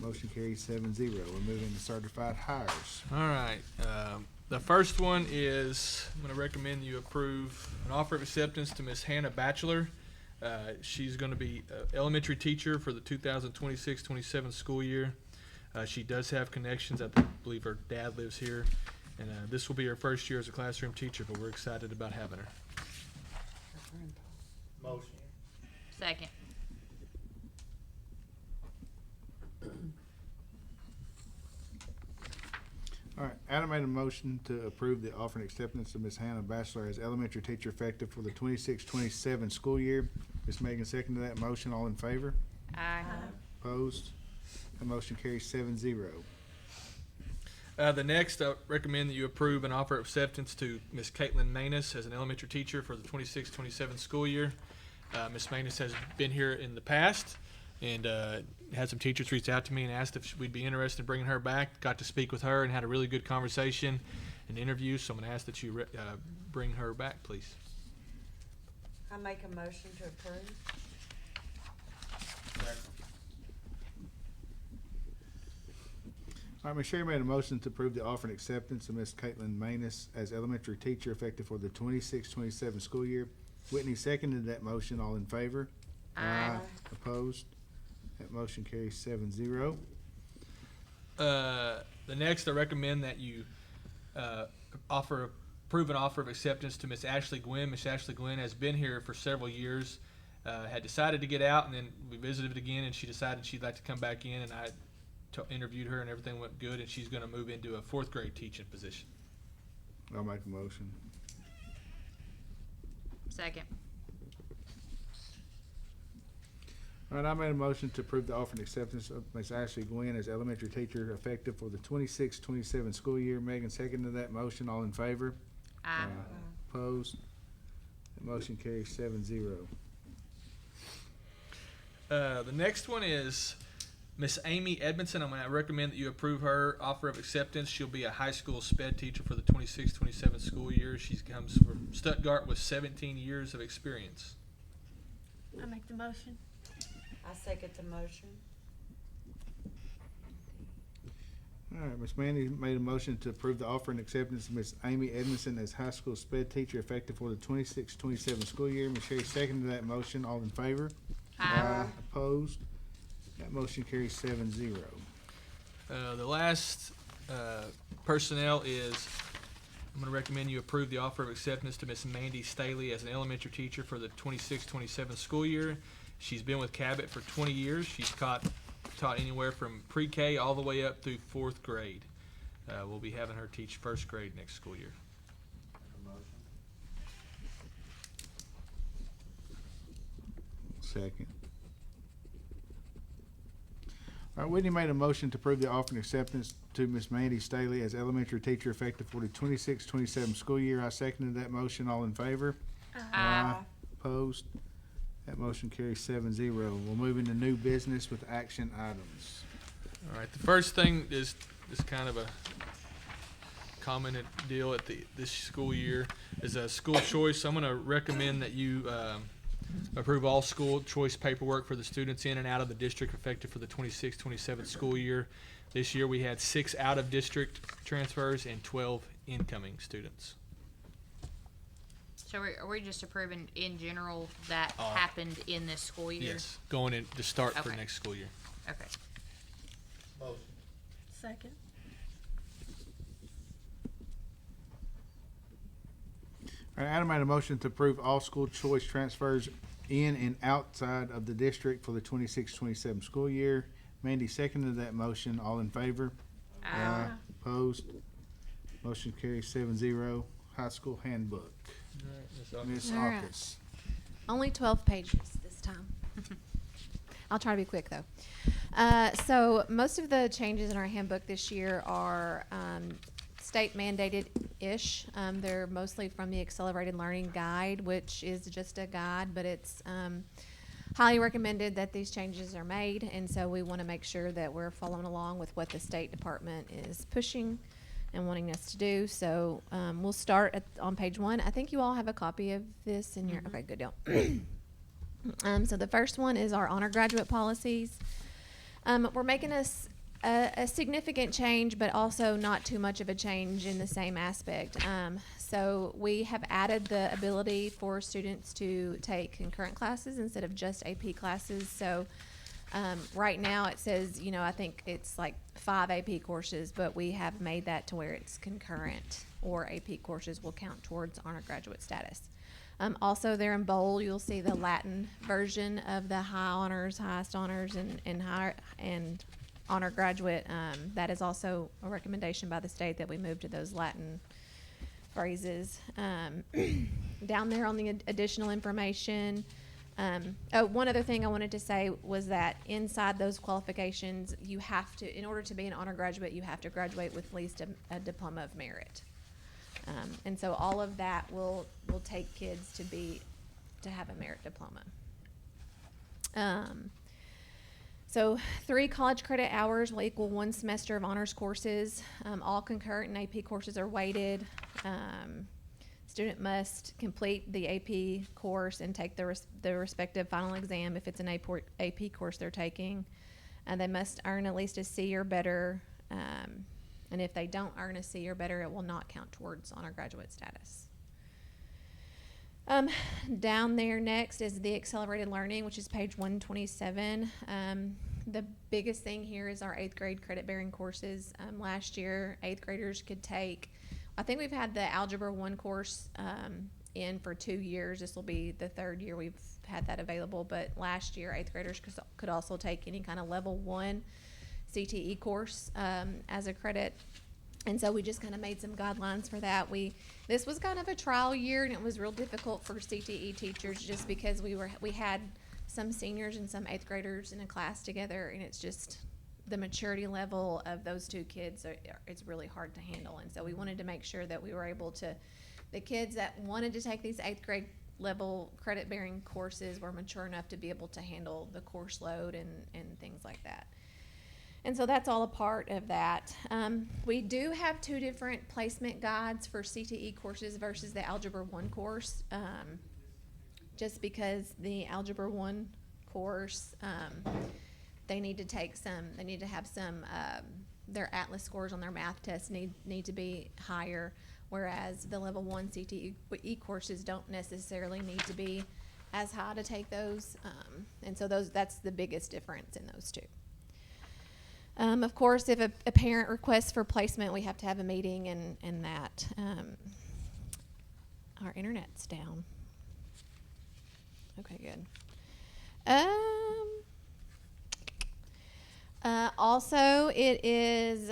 Motion carries 7-0. We're moving to certified hires. All right, the first one is, I'm gonna recommend you approve an offer of acceptance to Miss Hannah Batchelor. She's gonna be elementary teacher for the 2026-27 school year. She does have connections. I believe her dad lives here. And this will be her first year as a classroom teacher, but we're excited about having her. Motion. Second. All right, Adam made a motion to approve the offer and acceptance of Miss Hannah Batchelor as elementary teacher effective for the 26-27 school year. Miss Megan seconded that motion. All in favor? Aye. Opposed? That motion carries 7-0. The next, I recommend that you approve an offer of acceptance to Miss Caitlin Manus as an elementary teacher for the 26-27 school year. Miss Manus has been here in the past and had some teachers reach out to me and asked if we'd be interested in bringing her back. Got to speak with her and had a really good conversation and interview, so I'm going to ask that you bring her back, please. I make a motion to approve. All right, Ms. Sherry made a motion to approve the offer and acceptance of Miss Caitlin Manus as elementary teacher effective for the 26-27 school year. Whitney seconded that motion. All in favor? Aye. Opposed? That motion carries 7-0. The next, I recommend that you approve an offer of acceptance to Miss Ashley Gwynn. Miss Ashley Gwynn has been here for several years, had decided to get out, and then we visited again, and she decided she'd like to come back in, and I interviewed her, and everything went good, and she's going to move into a fourth grade teaching position. I'll make a motion. Second. All right, I made a motion to approve the offer and acceptance of Miss Ashley Gwynn as elementary teacher effective for the 26-27 school year. Megan seconded that motion. All in favor? Aye. Opposed? That motion carries 7-0. The next one is Miss Amy Edmondson. I'm going to recommend that you approve her offer of acceptance. She'll be a high school sped teacher for the 26-27 school year. She comes from Stuttgart with 17 years of experience. I make the motion. I second the motion. All right, Ms. Mandy made a motion to approve the offer and acceptance of Miss Amy Edmondson as high school sped teacher effective for the 26-27 school year. Ms. Sherry seconded that motion. All in favor? Aye. Opposed? That motion carries 7-0. The last personnel is, I'm going to recommend you approve the offer of acceptance to Miss Mandy Staley as an elementary teacher for the 26-27 school year. She's been with Cabot for 20 years. She's taught anywhere from pre-K all the way up through fourth grade. We'll be having her teach first grade next school year. Second. All right, Whitney made a motion to approve the offer and acceptance to Miss Mandy Staley as elementary teacher effective for the 26-27 school year. I seconded that motion. All in favor? Aye. Opposed? That motion carries 7-0. We'll move into new business with action items. All right, the first thing is kind of a common deal at this school year is a school choice. I'm going to recommend that you approve all school choice paperwork for the students in and out of the district effective for the 26-27 school year. This year we had 6 out-of-district transfers and 12 incoming students. So are we just approving in general that happened in this school year? Yes, going in to start for Okay. next school year. Okay. Motion. Second. All right, Adam made a motion to approve all school choice transfers in and outside of the district for the 26-27 school year. Mandy seconded that motion. All in favor? Aye. Opposed? Motion carries 7-0. High school handbook. Ms. All right. Alkus. Only 12 pages this time. I'll try to be quick though. So most of the changes in our handbook this year are state mandated-ish. They're mostly from the Accelerated Learning Guide, which is just a guide, but it's highly recommended that these changes are made, and so we want to make sure that we're following along with what the State Department is pushing and wanting us to do. So we'll start on page 1. I think you all have a copy of this in your, okay, good deal. So the first one is our honor graduate policies. We're making a significant change, but also not too much of a change in the same aspect. So we have added the ability for students to take concurrent classes instead of just AP classes. So right now it says, you know, I think it's like 5 AP courses, but we have made that to where it's concurrent, or AP courses will count towards honor graduate status. Also there in bold, you'll see the Latin version of the high honors, highest honors, and honor graduate. That is also a recommendation by the state that we move to those Latin phrases. Down there on the additional information, one other thing I wanted to say was that inside those qualifications, you have to, in order to be an honor graduate, you have to graduate with at least a diploma of merit. And so all of that will take kids to have a merit diploma. So 3 college credit hours will equal 1 semester of honors courses. All concurrent and AP courses are weighted. Student must complete the AP course and take the respective final exam if it's an AP course they're taking. They must earn at least a C or better. And if they don't earn a C or better, it will not count towards honor graduate status. Down there next is the accelerated learning, which is page 127. The biggest thing here is our 8th grade credit bearing courses. Last year, 8th graders could take, I think we've had the Algebra 1 course in for 2 years. This will be the 3rd year we've had that available, but last year 8th graders could also take any kind of level 1 CTE course as a credit. And so we just kind of made some guidelines for that. This was kind of a trial year, and it was real difficult for CTE teachers just because we had some seniors and some 8th graders in a class together, and it's just the maturity level of those 2 kids it's really hard to handle. And so we wanted to make sure that we were able to, the kids that wanted to take these 8th grade level credit bearing courses were mature enough to be able to handle the course load and things like that. And so that's all a part of that. We do have 2 different placement guides for CTE courses versus the Algebra 1 course. Just because the Algebra 1 course, they need to have some, their ATLAS scores on their math tests need to be higher, whereas the level 1 CTE courses don't necessarily need to be as high to take those. And so that's the biggest difference in those 2. Of course, if a parent requests for placement, we have to have a meeting and that. Our internet's down. Okay, good. Also, it is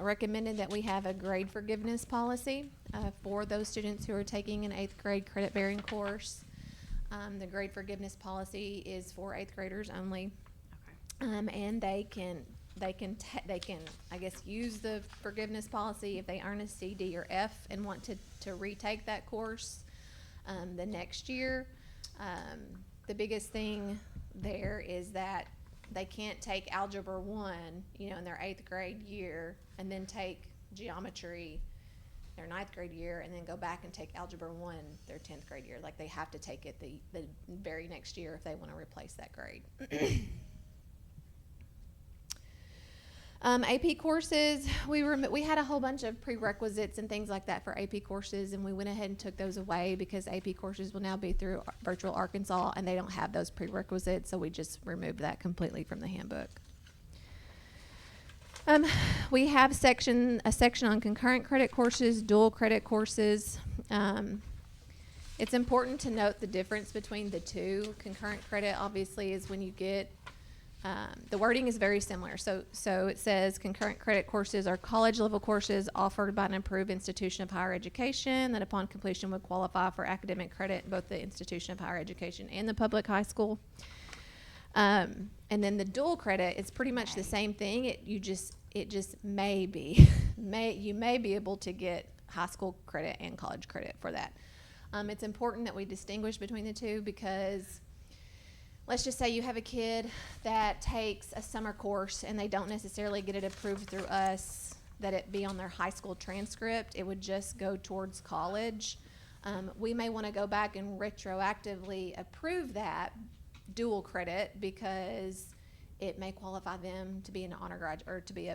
recommended that we have a grade forgiveness policy for those students who are taking an 8th grade credit bearing course. The grade forgiveness policy is for 8th graders only. Okay. And they can, I guess, use the forgiveness policy if they earn a C, D, or F and want to retake that course the next year. The biggest thing there is that they can't take Algebra 1, in their 8th grade year and then take geometry their 9th grade year and then go back and take Algebra 1 their 10th grade year. Like, they have to take it the very next year if they want to replace that grade. AP courses, we had a whole bunch of prerequisites and things like that for AP courses, and we went ahead and took those away because AP courses will now be through Virtual Arkansas, and they don't have those prerequisites, so we just removed that completely from the handbook. We have a section on concurrent credit courses, dual credit courses. It's important to note the difference between the two. Concurrent credit obviously is when you get, the wording is very similar. So it says concurrent credit courses are college level courses offered by an approved institution of higher education that upon completion would qualify for academic credit in both the institution of higher education and the public high school. And then the dual credit is pretty much the same thing. It just may be, you may be able to get high school credit and college credit for that. It's important that we distinguish between the two because let's just say you have a kid that takes a summer course and they don't necessarily get it approved through us, that it be on their high school transcript. It would just go towards college. We may want to go back and retroactively approve that dual credit because it may qualify them to be an honor graduate or to be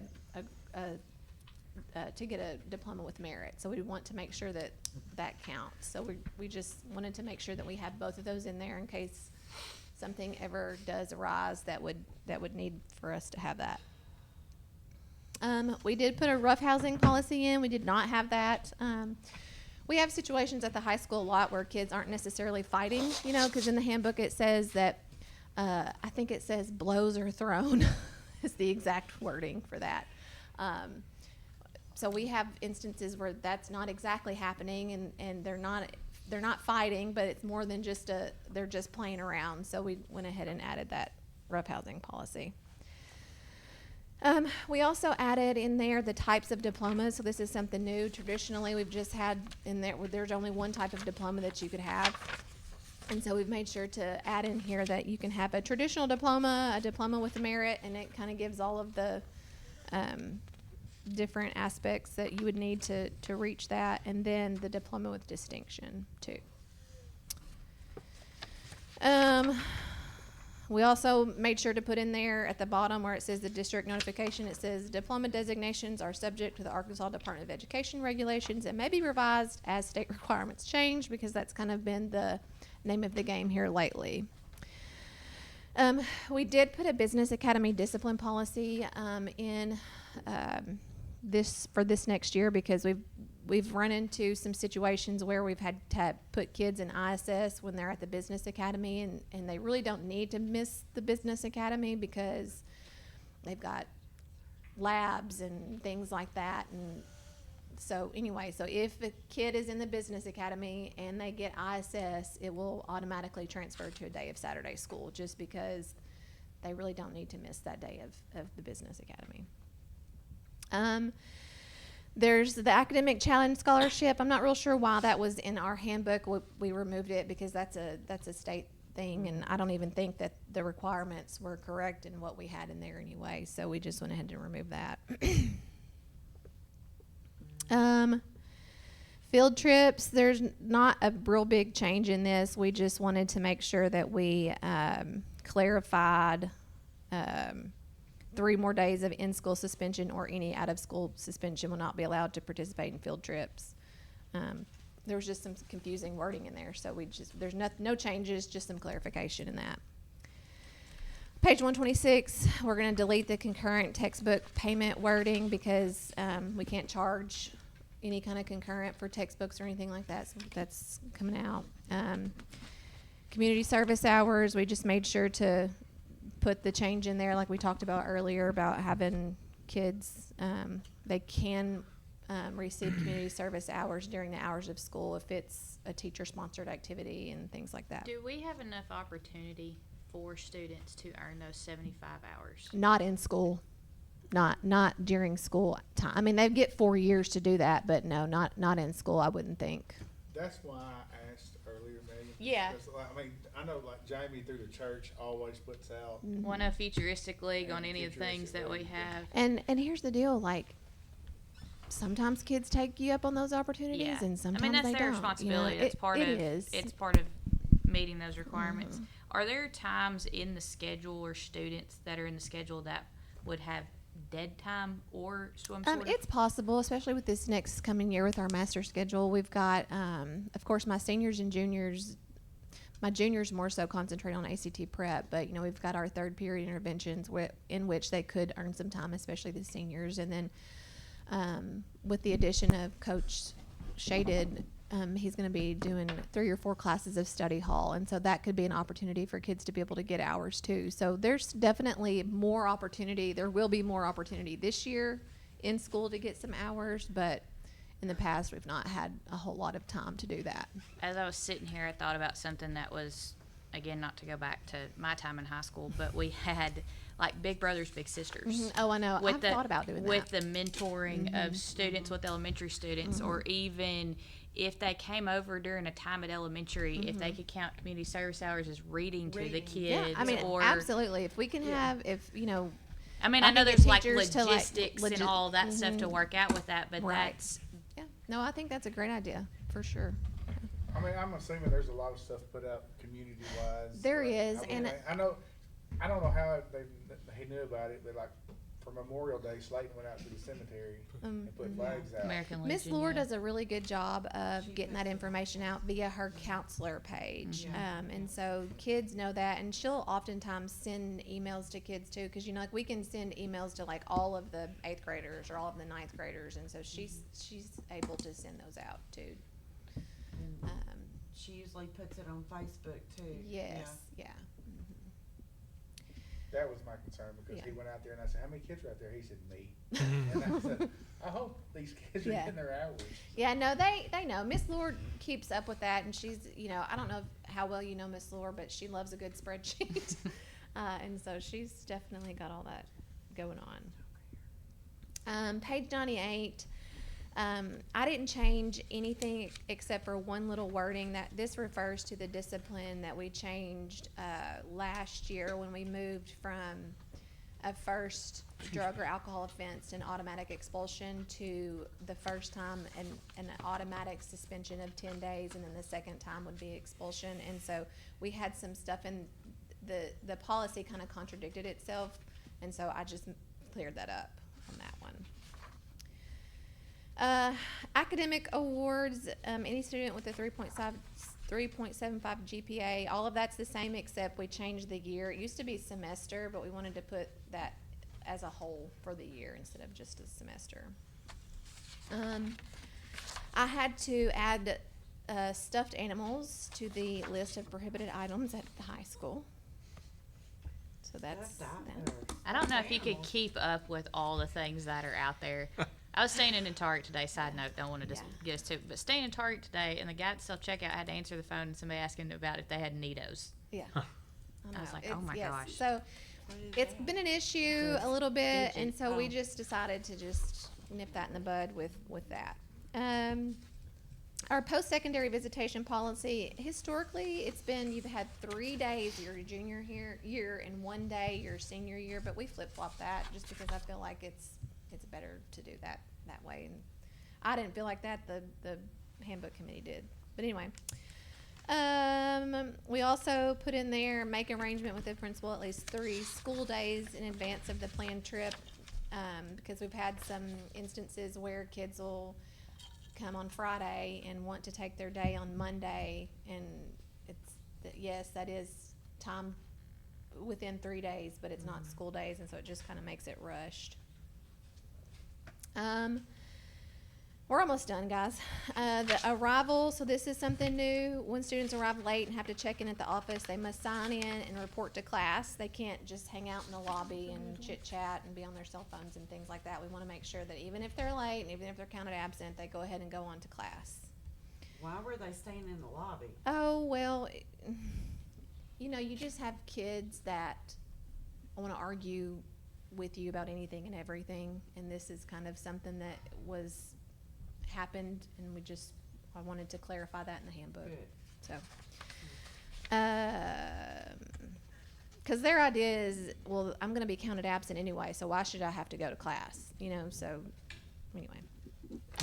to get a diploma with merit. So we want to make sure that that counts. So we just wanted to make sure that we had both of those in there in case something ever does arise that would need for us to have that. We did put a rough housing policy in. We did not have that. We have situations at the high school a lot where kids aren't necessarily fighting, because in the handbook it says that, I think it says blows are thrown is the exact wording for that. So we have instances where that's not exactly happening and they're not fighting, but it's more than just they're just playing around. So we went ahead and added that rough housing policy. We also added in there the types of diplomas. So this is something new. Traditionally, we've just had in there, there's only one type of diploma that you could have. And so we've made sure to add in here that you can have a traditional diploma, a diploma with merit, and it kind of gives all of the different aspects that you would need to reach that, and then the diploma with distinction too. We also made sure to put in there at the bottom where it says the district notification, it says diploma designations are subject to the Arkansas Department of Education regulations and may be revised as state requirements change, because that's kind of been the name of the game here lately. We did put a business academy discipline policy in this next year because we've run into some situations where we've had to put kids in ISS when they're at the business academy, and they really don't need to miss the business academy because they've got labs and things like that. And so anyway, so if a kid is in the business academy and they get ISS, it will automatically transfer to a day of Saturday school just because they really don't need to miss that day of the business academy. There's the academic challenge scholarship. I'm not real sure why that was in our handbook. We removed it because that's a state thing, and I don't even think that the requirements were correct in what we had in there anyway. So we just went ahead and removed that. Field trips, there's not a real big change in this. We just wanted to make sure that we clarified 3 more days of in-school suspension or any out-of-school suspension will not be allowed to participate in field trips. There was just some confusing wording in there, so there's no changes, just some clarification in that. Page 126, we're going to delete the concurrent textbook payment wording because we can't charge any kind of concurrent for textbooks or anything like that, so that's coming out. Community service hours, we just made sure to put the change in there like we talked about earlier about having kids, they can receive community service hours during the hours of school if it's a teacher-sponsored activity and things like that. Do we have enough opportunity for students to earn those 75 hours? Not in school. Not during school time. I mean, they get 4 years to do that, but no, not in school, I wouldn't think. That's why I asked earlier, Megan. Yeah. Because, I mean, I know like Jamie through the church always puts out. Want a futuristic league on And any of the things that we futuristic have. And here's the deal, like, sometimes kids take you up on those opportunities, Yeah. and sometimes I mean, that's they their don't. responsibility. You know, It's part it's part of meeting those requirements. Are there times in the schedule or students that are in the schedule that would have dead time or some sort of? It's possible, especially with this next coming year with our master schedule. We've got, of course, my seniors and juniors. My juniors more so concentrate on ACT prep, but we've got our third period interventions in which they could earn some time, especially the seniors. And then with the addition of Coach Shaded he's going to be doing 3 or 4 classes of study hall, and so that could be an opportunity for kids to be able to get hours too. So there's definitely more opportunity. There will be more opportunity this year in school to get some hours, but in the past we've not had a whole lot of time to do that. As I was sitting here, I thought about something that was, again, not to go back to my time in high school, but we had like Big Brothers, Big Sisters. Oh, I know. With I've the- thought about doing with that. the mentoring of students with elementary students, or even if they came over during a time at elementary, if they could count community service hours as reading to the Yeah, kids. I mean, or absolutely. If we can have, if you know, I mean, I I know think there's like teachers to, like, logistics and all that stuff to work out with that, but Right. that's yeah, no, I think that's a great idea for sure. I mean, I'm assuming there's a lot of stuff put out community wise. There is, I mean, and I know, I don't know how he knew about it, but like for Memorial Day, Slayton went out to the cemetery and put flags out. American Miss Legion. Lure yeah. does a really good job of getting that information out via her counselor page. And so kids know that, and she'll oftentimes send emails to kids too, because you know, like we can send emails to like all of the 8th graders or all of the 9th graders, and so she's able to send those out too. She usually puts it on Facebook too. Yes, yeah. That was my concern because he Yeah. went out there and I said, "How many kids are out there?" He said, "Me." And I said, "I hope these kids are Yeah. getting their hours." Yeah, no, they know. Miss Lure keeps up with that, and she's, you know, I don't know how well you know Miss Lure, but she loves a good spreadsheet. And so she's definitely got all that going on. Page 98. I didn't change anything except for one little wording that this refers to the discipline that we changed last year when we moved from a first drug or alcohol offense and automatic expulsion to the first time an automatic suspension of 10 days, and then the second time would be expulsion. And so we had some stuff in the policy kind of contradicted itself, and so I just cleared that up on that one. Academic awards, any student with a 3.75 GPA, all of that's the same except we changed the year. It used to be semester, but we wanted to put that as a whole for the year instead of just a semester. I had to add stuffed animals to the list of prohibited items at the high school. So that's that. I don't know if you could keep up with all the things that are out there. I was staying in Target today. Side note, don't want to just get us to, but staying in Target today, and the guy at self checkout had to answer the phone, and somebody asking about if they had Nitos. Yeah. I was like, It's- oh my yes. gosh. So it's been an issue a little bit, and so we just decided to just nip that in the bud with that. Our post-secondary visitation policy, historically, it's been you've had 3 days your junior year and 1 day your senior year, but we flip-flop that just because I feel like it's better to do that way. And I didn't feel like that, the handbook committee did. But anyway, we also put in there, make arrangement with the principal at least 3 school days in advance of the planned trip, because we've had some instances where kids will come on Friday and want to take their day on Monday, and yes, that is time within 3 days, but it's not school days, and so it just kind of makes it rushed. We're almost done, guys. The arrival, so this is something new. When students arrive late and have to check in at the office, they must sign in and report to class. They can't just hang out in the lobby and chit chat and be on their cell phones and things like that. We want to make sure that even if they're late and even if they're counted absent, they go ahead and go on to class. Why were they staying in the lobby? Oh, well, you know, you just have kids that want to argue with you about anything and everything, and this is kind of something that happened, and I wanted to clarify that in the handbook. Good. So, because their idea is, well, I'm going to be counted absent anyway, so why should I have to go to class? You know, so anyway.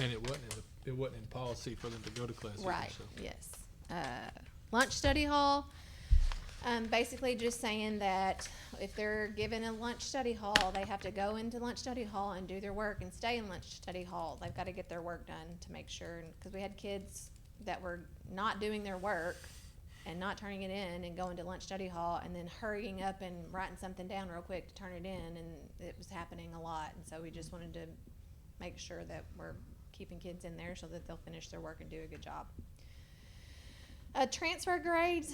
And it wasn't in policy for them to go to class either, Right, so. yes. Lunch study hall, basically just saying that if they're given a lunch study hall, they have to go into lunch study hall and do their work and stay in lunch study hall. They've got to get their work done to make sure, because we had kids that were not doing their work and not turning it in and going to lunch study hall and then hurrying up and writing something down real quick to turn it in, and it was happening a lot. And so we just wanted to make sure that we're keeping kids in there so that they'll finish their work and do a good job. Transfer grades,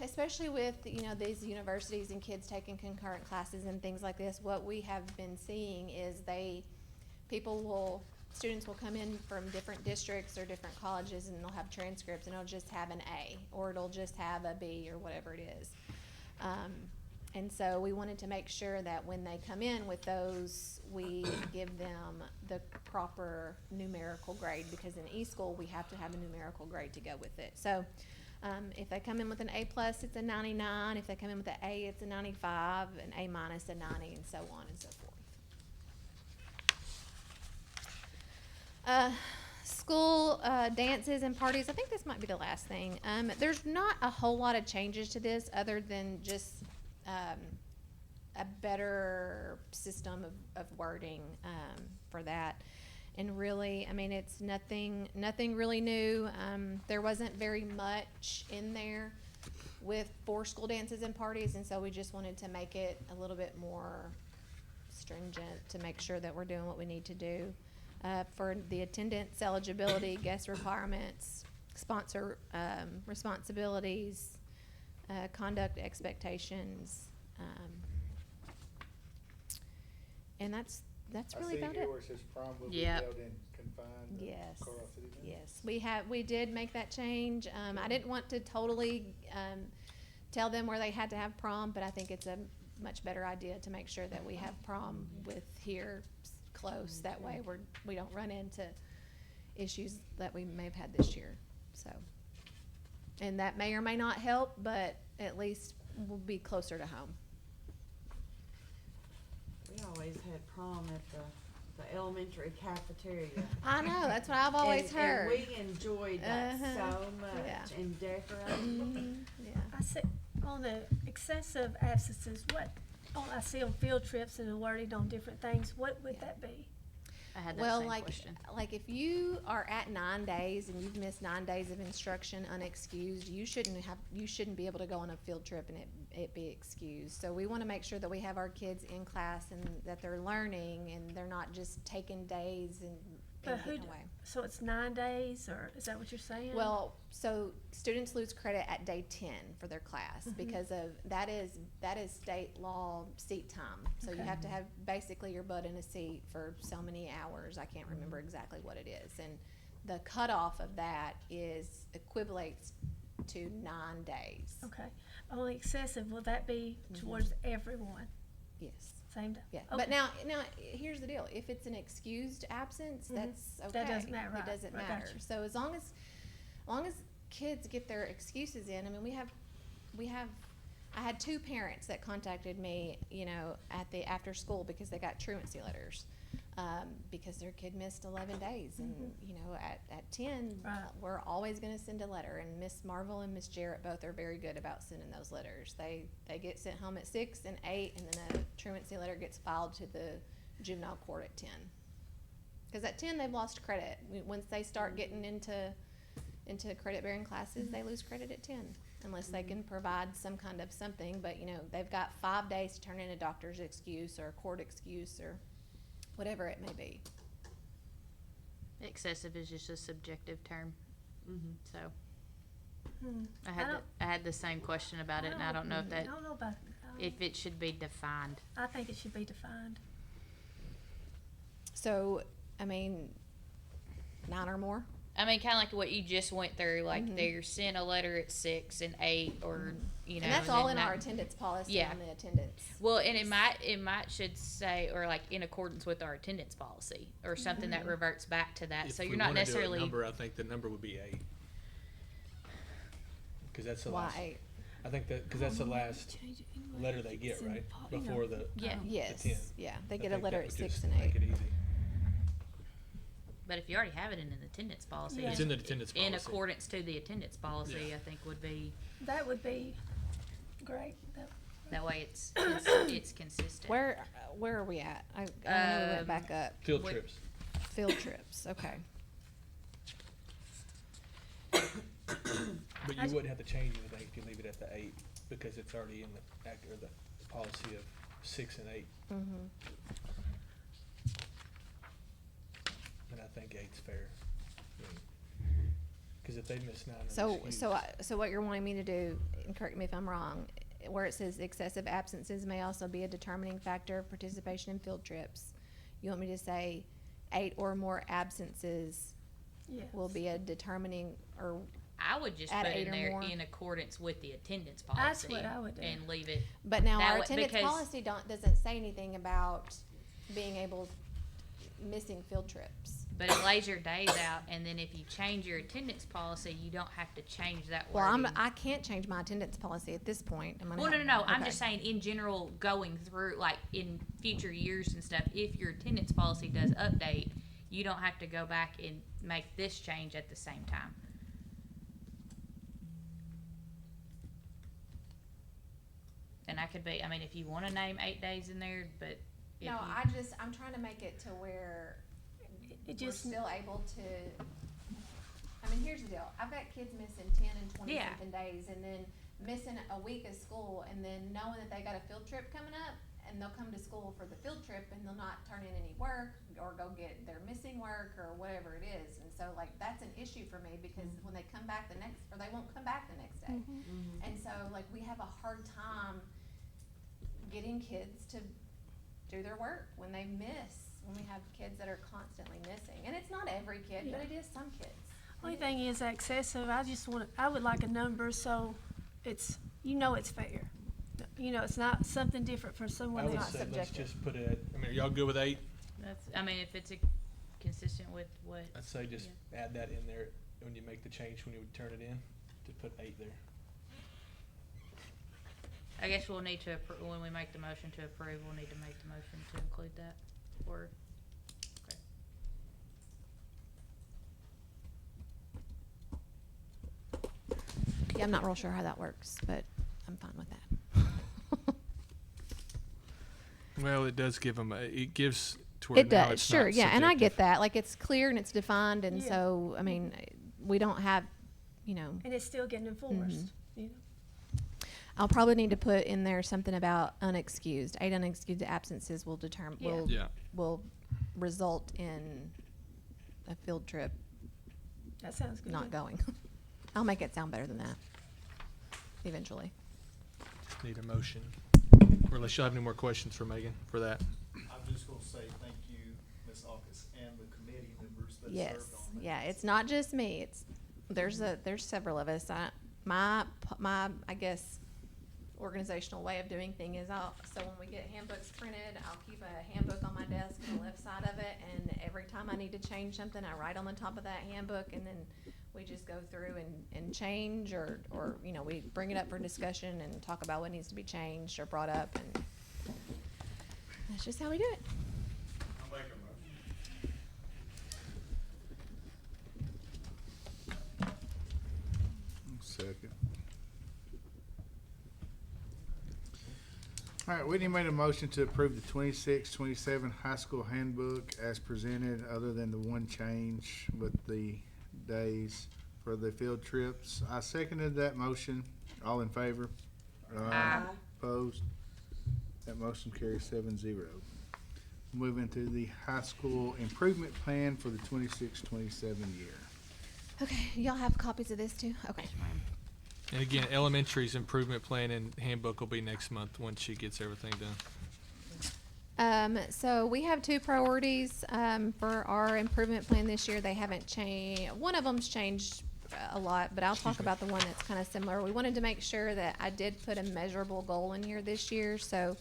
especially with, you know, these universities and kids taking concurrent classes and things like this, what we have been seeing is students will come in from different districts or different colleges, and they'll have transcripts, and it'll just have an A, or it'll just have a B, or whatever it is. And so we wanted to make sure that when they come in with those, we give them the proper numerical grade, because in e-school, we have to have a numerical grade to go with it. So if they come in with an A+, it's a 99. If they come in with an A, it's a 95, an A-, a 90, and so on and so forth. School dances and parties, I think this might be the last thing. There's not a whole lot of changes to this other than just a better system of wording for that. And really, I mean, it's nothing really new. There wasn't very much in there for school dances and parties, and so we just wanted to make it a little bit more stringent to make sure that we're doing what we need to do. For the attendance eligibility, guest requirements, sponsor responsibilities, conduct expectations, and that's really about it. I see here where it says prom will be Yep. held in confined Yes, Carlisle City limits. yes, we did make that change. I didn't want to totally tell them where they had to have prom, but I think it's a much better idea to make sure that we have prom with here close. That way we don't run into issues that we may have had this year. So, and that may or may not help, but at least we'll be closer to home. We always had prom at the elementary cafeteria. I know, that's what I've always heard. And we enjoyed that so much, Yeah. and decorating. Yeah. I see, on the excessive absences, I see on field trips and the wording on different things, what would that be? I had that Well, same like, question. like if you are at 9 days and you've missed 9 days of instruction unexcused, you shouldn't be able to go on a field trip and it be excused. So we want to make sure that we have our kids in class and that they're learning and they're not just taking days and But getting away. so it's 9 days, or is that what you're saying? Well, so students lose credit at day 10 for their class because of that is state law seat time. So you Okay. have to have basically your butt in a seat for so many hours. I can't remember exactly what it is. And the cutoff of that equivalates to 9 days. Okay, on the excessive, will that be towards everyone, Yes. same day? Yeah, Okay. but now here's the deal. If it's an excused absence, that's okay. That doesn't matter, right. It doesn't I got matter. you. So as long as kids get their excuses in, I mean, I had 2 parents that contacted me, you know, at the after school because they got truancy letters, because their kid missed 11 days, and you know, at 10, Right. we're always going to send a letter, and Miss Marvel and Miss Jarrett both are very good about sending those letters. They get sent home at 6 and 8, and then a truancy letter gets filed to the juvenile court at 10. Because at 10 they've lost credit. Once they start getting into credit-bearing classes, they lose credit at 10 unless they can provide some kind of something. But you know, they've got 5 days to turn in a doctor's excuse or a court excuse or whatever it may be. Excessive is just a subjective term, so. Hmm. I had the same question about it, and I don't know if I don't know about, if it should be defined. I think it should be defined. So, I mean, 9 or more. I mean, kind of like what you just went through, like they're sent a letter at 6 and 8, or you know. And that's and all then in our that- attendance policy Yeah. on the attendance. Well, and it might should say, or like in accordance with our attendance policy, or something that reverts back to that. If So we you're not wanna do a necessarily. number, I think the number would be 8. Because that's the last. Why? I think because that's the last letter they get, right? Before the. Yeah. Yes. 10. Yeah, they I get a think letter that at would 6 just and Make 8. it easy. But if you already have it in an attendance policy, Yeah. It's in the attendance policy. in accordance to the attendance policy, Yeah. I think would be That would be great. that way. It's consistent. Where are we at? I know we went back up. Field What- trips. Field trips. Okay. But you wouldn't have to change anything if you leave it at the 8 because it's already in the act or the policy of 6 and 8. Mm-hmm. And I think 8's fair. Because if they miss 9, So what you're wanting me to do, and correct me if I'm wrong, where it says excessive absences may also be a determining factor of participation in field trips. You want me to say 8 or more absences Yes. will be a determining, or, I would just Add put 8 in or there more. in accordance with the attendance That's policy. what I would do. And leave it. but now That our way- attendance because- policy doesn't say anything about being able, missing field trips. But it lays your days out, and then if you change your attendance policy, you don't have to change that Well, wording. I can't change my attendance policy at this point. I'm gonna Well, have- no. I'm okay. just saying in general, going through, like, in future years and stuff, if your attendance policy does update, you don't have to go back and make this change at the same time. And I could be, I mean, if you wanna name 8 days in there, but if No, you. I'm trying to make it to where It we're just, still able to, I mean, here's the deal, I've got kids missing 10 and 20 Yeah. something days, and then missing a week of school, and then knowing that they got a field trip coming up, and they'll come to school for the field trip, and they'll not turn in any work, or go get their missing work, or whatever it is, and so, like, that's an issue for me, because when they come back or they won't come back the next day. And so, like, we have a hard time getting kids to do their work when they miss, when we have kids that are constantly missing. And it's not every kid, but it is some kids. only thing is excessive, I would like a number so it's, it's fair. It's not something different for I someone would else. say let's subjective. just put it. I mean, are y'all good with 8? That's, I mean, if it's consistent with what. I'd say just add that in there when you make the change when you would turn it in. To put 8 there. I guess we'll need to, when we make the motion to approve, we'll need to make the motion to include that, or, okay. Yeah, I'm not real sure how that works, but I'm fine with that. Well, it does give them. It gives to where It now does, it's sure, not yeah, and I subjective. get that, like, it's clear and it's defined, and Yeah. so, I mean, we don't have, And it's still getting enforced, I'll probably need to put in there something about unexcused. 8 unexcused absences will Yeah. Yeah. will result in a field trip That sounds good. not going. I'll make it sound better than that, eventually. Need a motion. Or unless y'all have any more questions for Megan for that. I'm just gonna say thank you, Ms. Alkis, and the committee members that Yes, served on that. yeah, it's not just me, there's several of us. My, I guess, organizational way of doing thing is so when we get handbooks printed, I'll keep a handbook on my desk on the left side of it, and every time I need to change something, I write on the top of that handbook, and then we just go through and change, or, we bring it up for discussion and talk about what needs to be changed or brought up, and that's just how we do it. I'll make a motion. Second. All right, Whitney made a motion to approve the 26-27 high school handbook as presented, other than the one change with the days for the field trips. I seconded that motion. All in favor? Aye. Opposed? That motion carries 7-0. Moving to the high school improvement plan for the 26-27 year. Okay, y'all have copies of this too? Okay. And again, elementary's improvement plan and handbook will be next month once she gets everything done. So we have 2 priorities, for our improvement plan this year. They haven't changed. One of them's changed a lot, but I'll talk about the one that's kind of similar. We wanted to make sure that I did put a measurable goal in here this year. So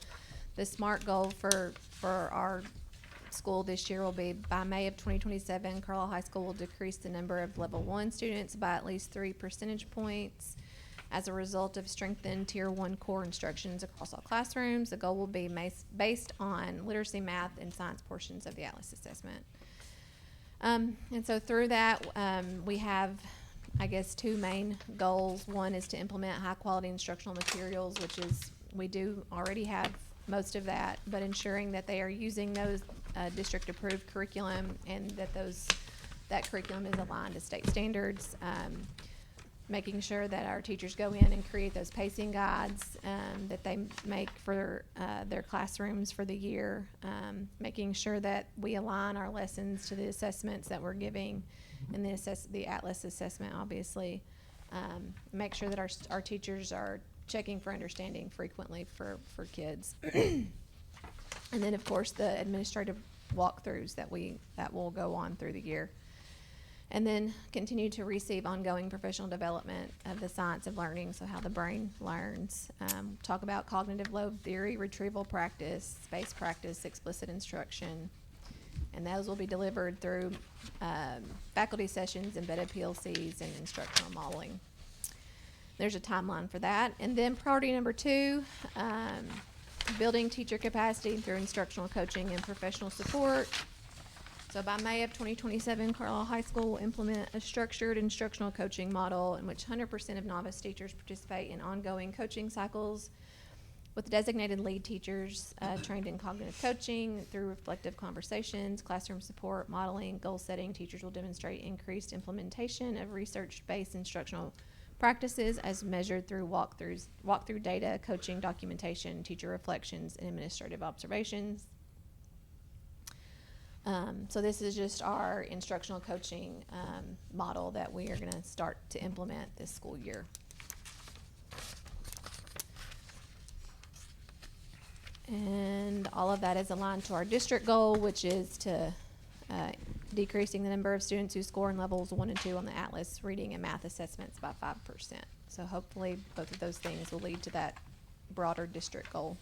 the SMART goal for our school this year will be by May of 2027, Carlisle High School will decrease the number of level 1 students by at least 3 percentage points. As a result of strengthened Tier 1 core instructions across all classrooms, the goal will be based on literacy, math, and science portions of the Atlas assessment. And so through that, we have, I guess, 2 main goals. One is to implement high-quality instructional materials, which is, we do already have most of that, but ensuring that they are using those district-approved curriculum and that that curriculum is aligned to state standards. making sure that our teachers go in and create those pacing guides that they make for their classrooms for the year, making sure that we align our lessons to the assessments that we're giving and the Atlas assessment, obviously. Make sure that our teachers are checking for understanding frequently for kids. And then, of course, the administrative walkthroughs that will go on through the year. And then continue to receive ongoing professional development of the science of learning, so how the brain learns. Talk about cognitive load theory, retrieval practice, space practice, explicit instruction. And those will be delivered through faculty sessions, embedded PLCs, and instructional modeling. There's a timeline for that. And then priority number 2, building teacher capacity through instructional coaching and professional support. So by May of 2027, Carlisle High School will implement a structured instructional coaching model in which 100% of novice teachers participate in ongoing coaching cycles with designated lead teachers trained in cognitive coaching through reflective conversations, classroom support, modeling, goal setting. Teachers will demonstrate increased implementation of research-based instructional practices as measured through walkthrough data, coaching documentation, teacher reflections, and administrative observations. So this is just our instructional coaching model that we are going to start to implement this school year. And all of that is aligned to our district goal, which is to decreasing the number of students who score in levels 1 and 2 on the Atlas reading and math assessments by 5%. So hopefully both of those things will lead to that broader district goal.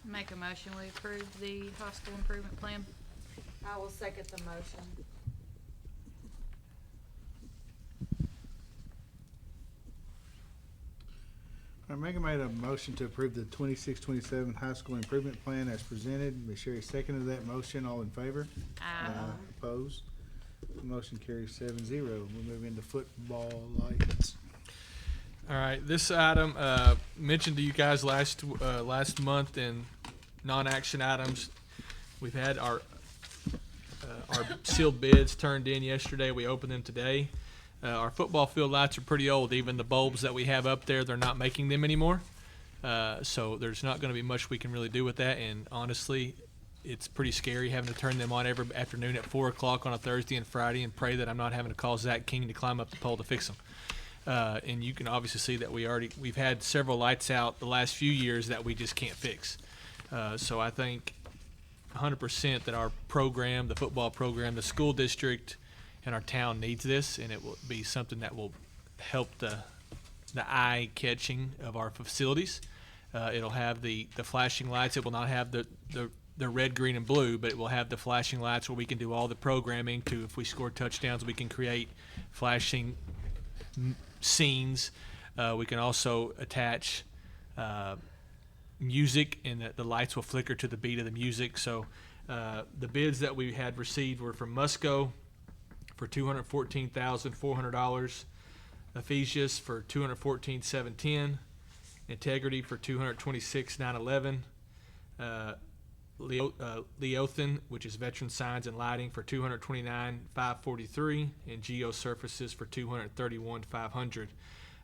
Make a motion, we approve the high school improvement plan. I will second the motion. Megan made a motion to approve the 26-27 high school improvement plan as presented. Ms. Sherry seconded that motion. All in favor? Aye. Opposed? The motion carries 7-0. We'll move into football lights. All right, this item mentioned to you guys last month in non-action items. We've had our sealed bids turned in yesterday. We opened them today. Our football field lights are pretty old. Even the bulbs that we have up there, they're not making them anymore. So there's not going to be much we can really do with that. And honestly, it's pretty scary having to turn them on every afternoon at 4 o'clock on a Thursday and Friday and pray that I'm not having to call Zach King to climb up the pole to fix them. And you can obviously see that we've had several lights out the last few years that we just can't fix. So I think 100% that our program, the football program, the school district, and our town needs this, and it will be something that will help the eye catching of our facilities. It'll have the flashing lights. It will not have the red, green, and blue, but it will have the flashing lights where we can do all the programming to, if we score touchdowns, we can create flashing scenes. We can also attach music, and the lights will flicker to the beat of the music. So the bids that we had received were from Musco for $214,400, Ephesius for $214,710, Integrity for $226,911, Leothan, which is Veteran Signs and Lighting, for $229,543, and Geo Surfaces for $231,500.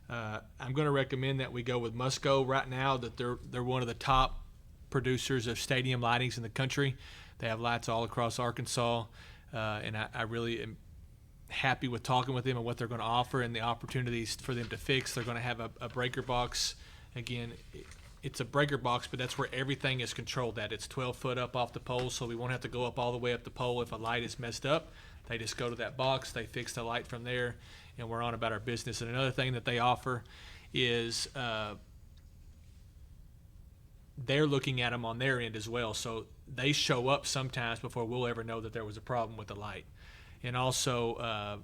I'm going to recommend that we go with Musco right now. That they're one of the top producers of stadium lightings in the country. They have lights all across Arkansas, and I really am happy with talking with them and what they're going to offer and the opportunities for them to fix. They're going to have a breaker box. Again, it's a breaker box, but that's where everything is controlled at. It's 12 foot up off the pole, so we won't have to go up all the way up the pole if a light is messed up. They just go to that box, they fix the light from there, and we're on about our business. And another thing that they offer is they're looking at them on their end as well. So they show up sometimes before we'll ever know that there was a problem with the light. And also,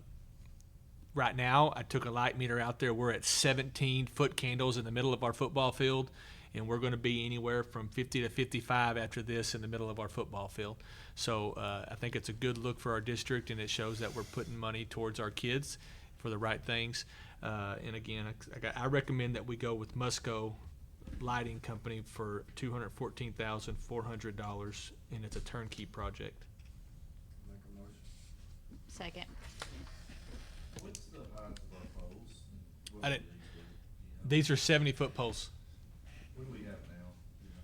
right now, I took a light meter out there. We're at 17 foot candles in the middle of our football field, and we're going to be anywhere from 50 to 55 after this in the middle of our football field. So I think it's a good look for our district, and it shows that we're putting money towards our kids for the right things. And again, I recommend that we go with Musco Lighting Company for $214,400, and it's a turnkey project. Make Second. What's the height of our poles? What I do didn't- these do? These are 70-foot poles. What do we have now? You know,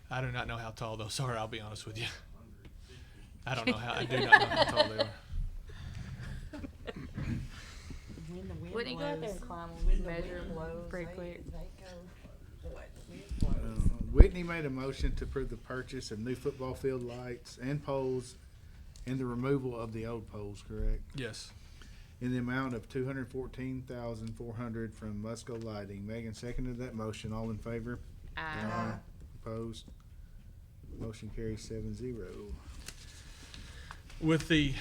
I do not know how tall those are, I'll be honest with you. 150? I don't know how, I do not know how tall they are. When the wind Wouldn't he go out there blows- and climb them, when the measure wind them blows, pretty they- quick? They go, boy, the wind blows. Whitney made a motion to approve the purchase of new football field lights and poles and the removal of the old poles, correct? Yes. In the amount of $214,400 from Musco Lighting. Megan seconded that motion. All in favor? Aye. Opposed? Motion carries 7-0. With the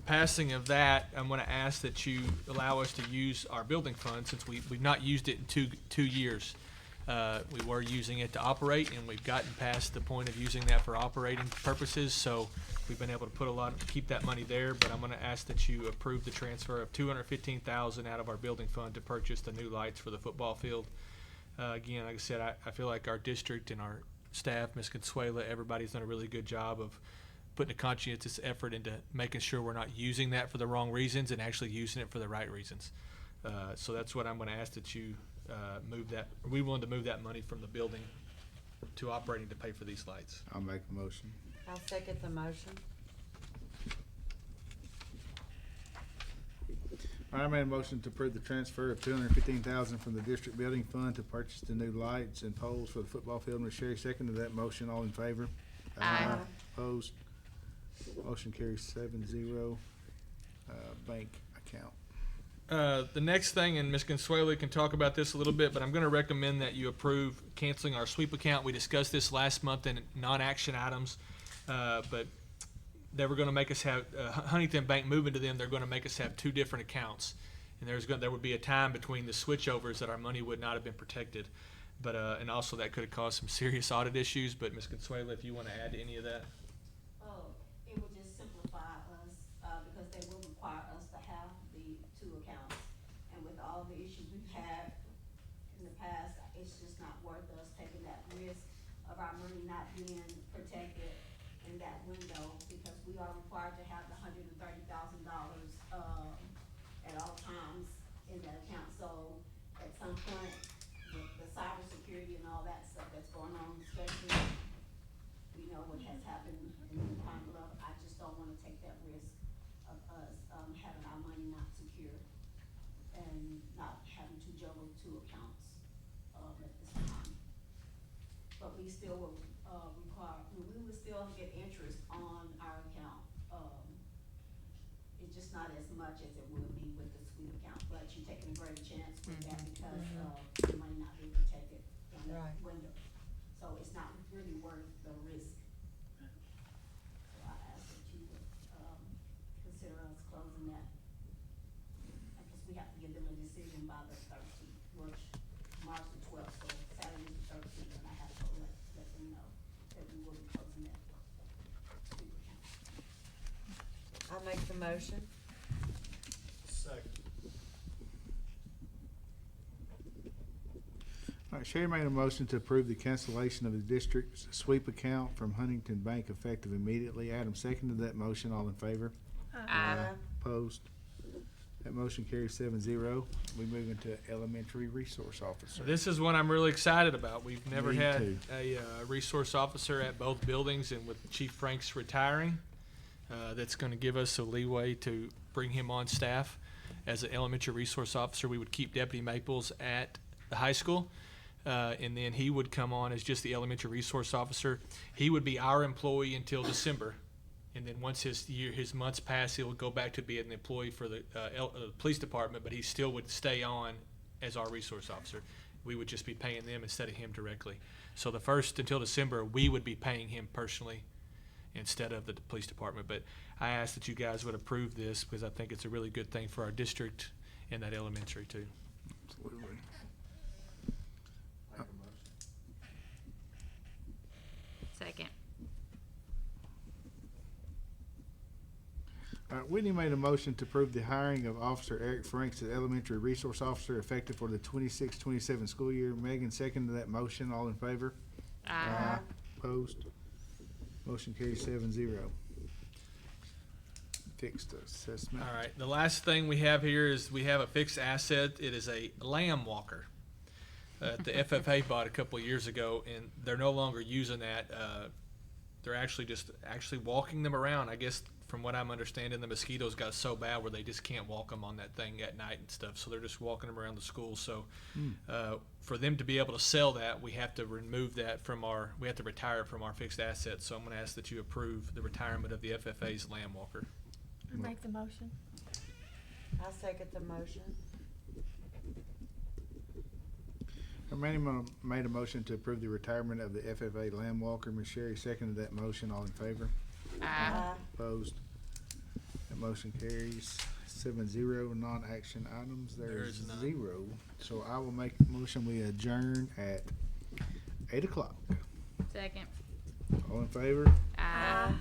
passing of that, I'm gonna ask that you allow us to use our building fund, since we've not used it in two years. We were using it to operate, and we've gotten past the point of using that for operating purposes, so we've been able to keep that money there, but I'm gonna ask that you approve the transfer of $215,000 out of our building fund to purchase the new lights for the football field. Again, like I said, I feel like our district and our staff, Ms. Consuela, everybody's done a really good job of putting a conscientious effort into making sure we're not using that for the wrong reasons and actually using it for the right reasons. So that's what I'm gonna ask that you move that. Are we willing to move that money from the building to operating to pay for these lights? I'll make the motion. I'll second the motion. All right, I made a motion to approve the transfer of $215,000 from the district building fund to purchase the new lights and poles for the football field. Ms. Sherry seconded that motion. All in favor? Aye. Opposed? Motion carries 7-0. Bank account. The next thing, and Ms. Consuelo can talk about this a little bit, but I'm gonna recommend that you approve canceling our sweep account. We discussed this last month in non-action items, but they were gonna make us have, Huntington Bank moving to them, they're gonna make us have two different accounts. And there would be a time between the switchovers that our money would not have been protected. But, and also that could have caused some serious audit issues, but Ms. Consuelo, if you wanna add to any of that? It would just simplify us, because they will require us to have the two accounts. And with all the issues we've had in the past, it's just not worth us taking that risk of our money not being protected in that window, because we are required to have the $130,000, at all times in that account. So at some point, with the cybersecurity and all that stuff that's going on, especially, we know what has happened in the Pine Bluff. I just don't wanna take that risk of us, having our money not secure and not having to juggle two accounts, at this time. But we still will, we will still get interest on our account. It's just not as much as it would be with the sweep account, but you're taking a greater chance with that because of the money not being protected in that Right. window. So it's not really worth the risk. So I ask that you would, consider us closing that. Because we have to give them a decision by the 13th, March the 12th, so Saturday the 13th, and I have to let them know that we will be closing that sweep account. I make the motion. Second. All right, Sherry made a motion to approve the cancellation of the district's sweep account from Huntington Bank effective immediately. Adam seconded that motion. All in favor? Aye. Opposed? That motion carries 7-0. We move into elementary resource officer. This is one I'm really excited about. We've never Me had too. a resource officer at both buildings, and with Chief Franks retiring, that's going to give us a leeway to bring him on staff as an elementary resource officer. We would keep Deputy Maples at the high school, and then he would come on as just the elementary resource officer. He would be our employee until December. And then once his months pass, he'll go back to being an employee for the police department, but he still would stay on as our resource officer. We would just be paying them instead of him directly. So the first until December, we would be paying him personally instead of the police department. But I ask that you guys would approve this because I think it's a really good thing for our district and that elementary too. Absolutely. Make a motion. Second. All right, Whitney made a motion to approve the hiring of Officer Eric Franks as elementary resource officer effective for the 26-27 school year. Megan seconded that motion. All in favor? Opposed? Motion carries 7-0. fixed assessment. All right, the last thing we have here is we have a fixed asset. It is a lamb walker. The FFA bought a couple of years ago, and they're no longer using that. They're actually walking them around. I guess from what I'm understanding, the mosquitoes got so bad where they just can't walk them on that thing at night and stuff. So they're just walking them around the school. So for them to be able to sell that, we have to remove that we have to retire it from our fixed assets. So I'm going to ask that you approve the retirement of the FFA's lamb walker. I make the motion. I second the motion. Randy made a motion to approve the retirement of the FFA Lamb Walker. Ms. Sherry seconded that motion. All in favor? Aye. Opposed? That motion carries 7-0. Non-action items, There there's is none. 0. So I will make a motion, we adjourn at 8 o'clock. Second. All in favor? Aye.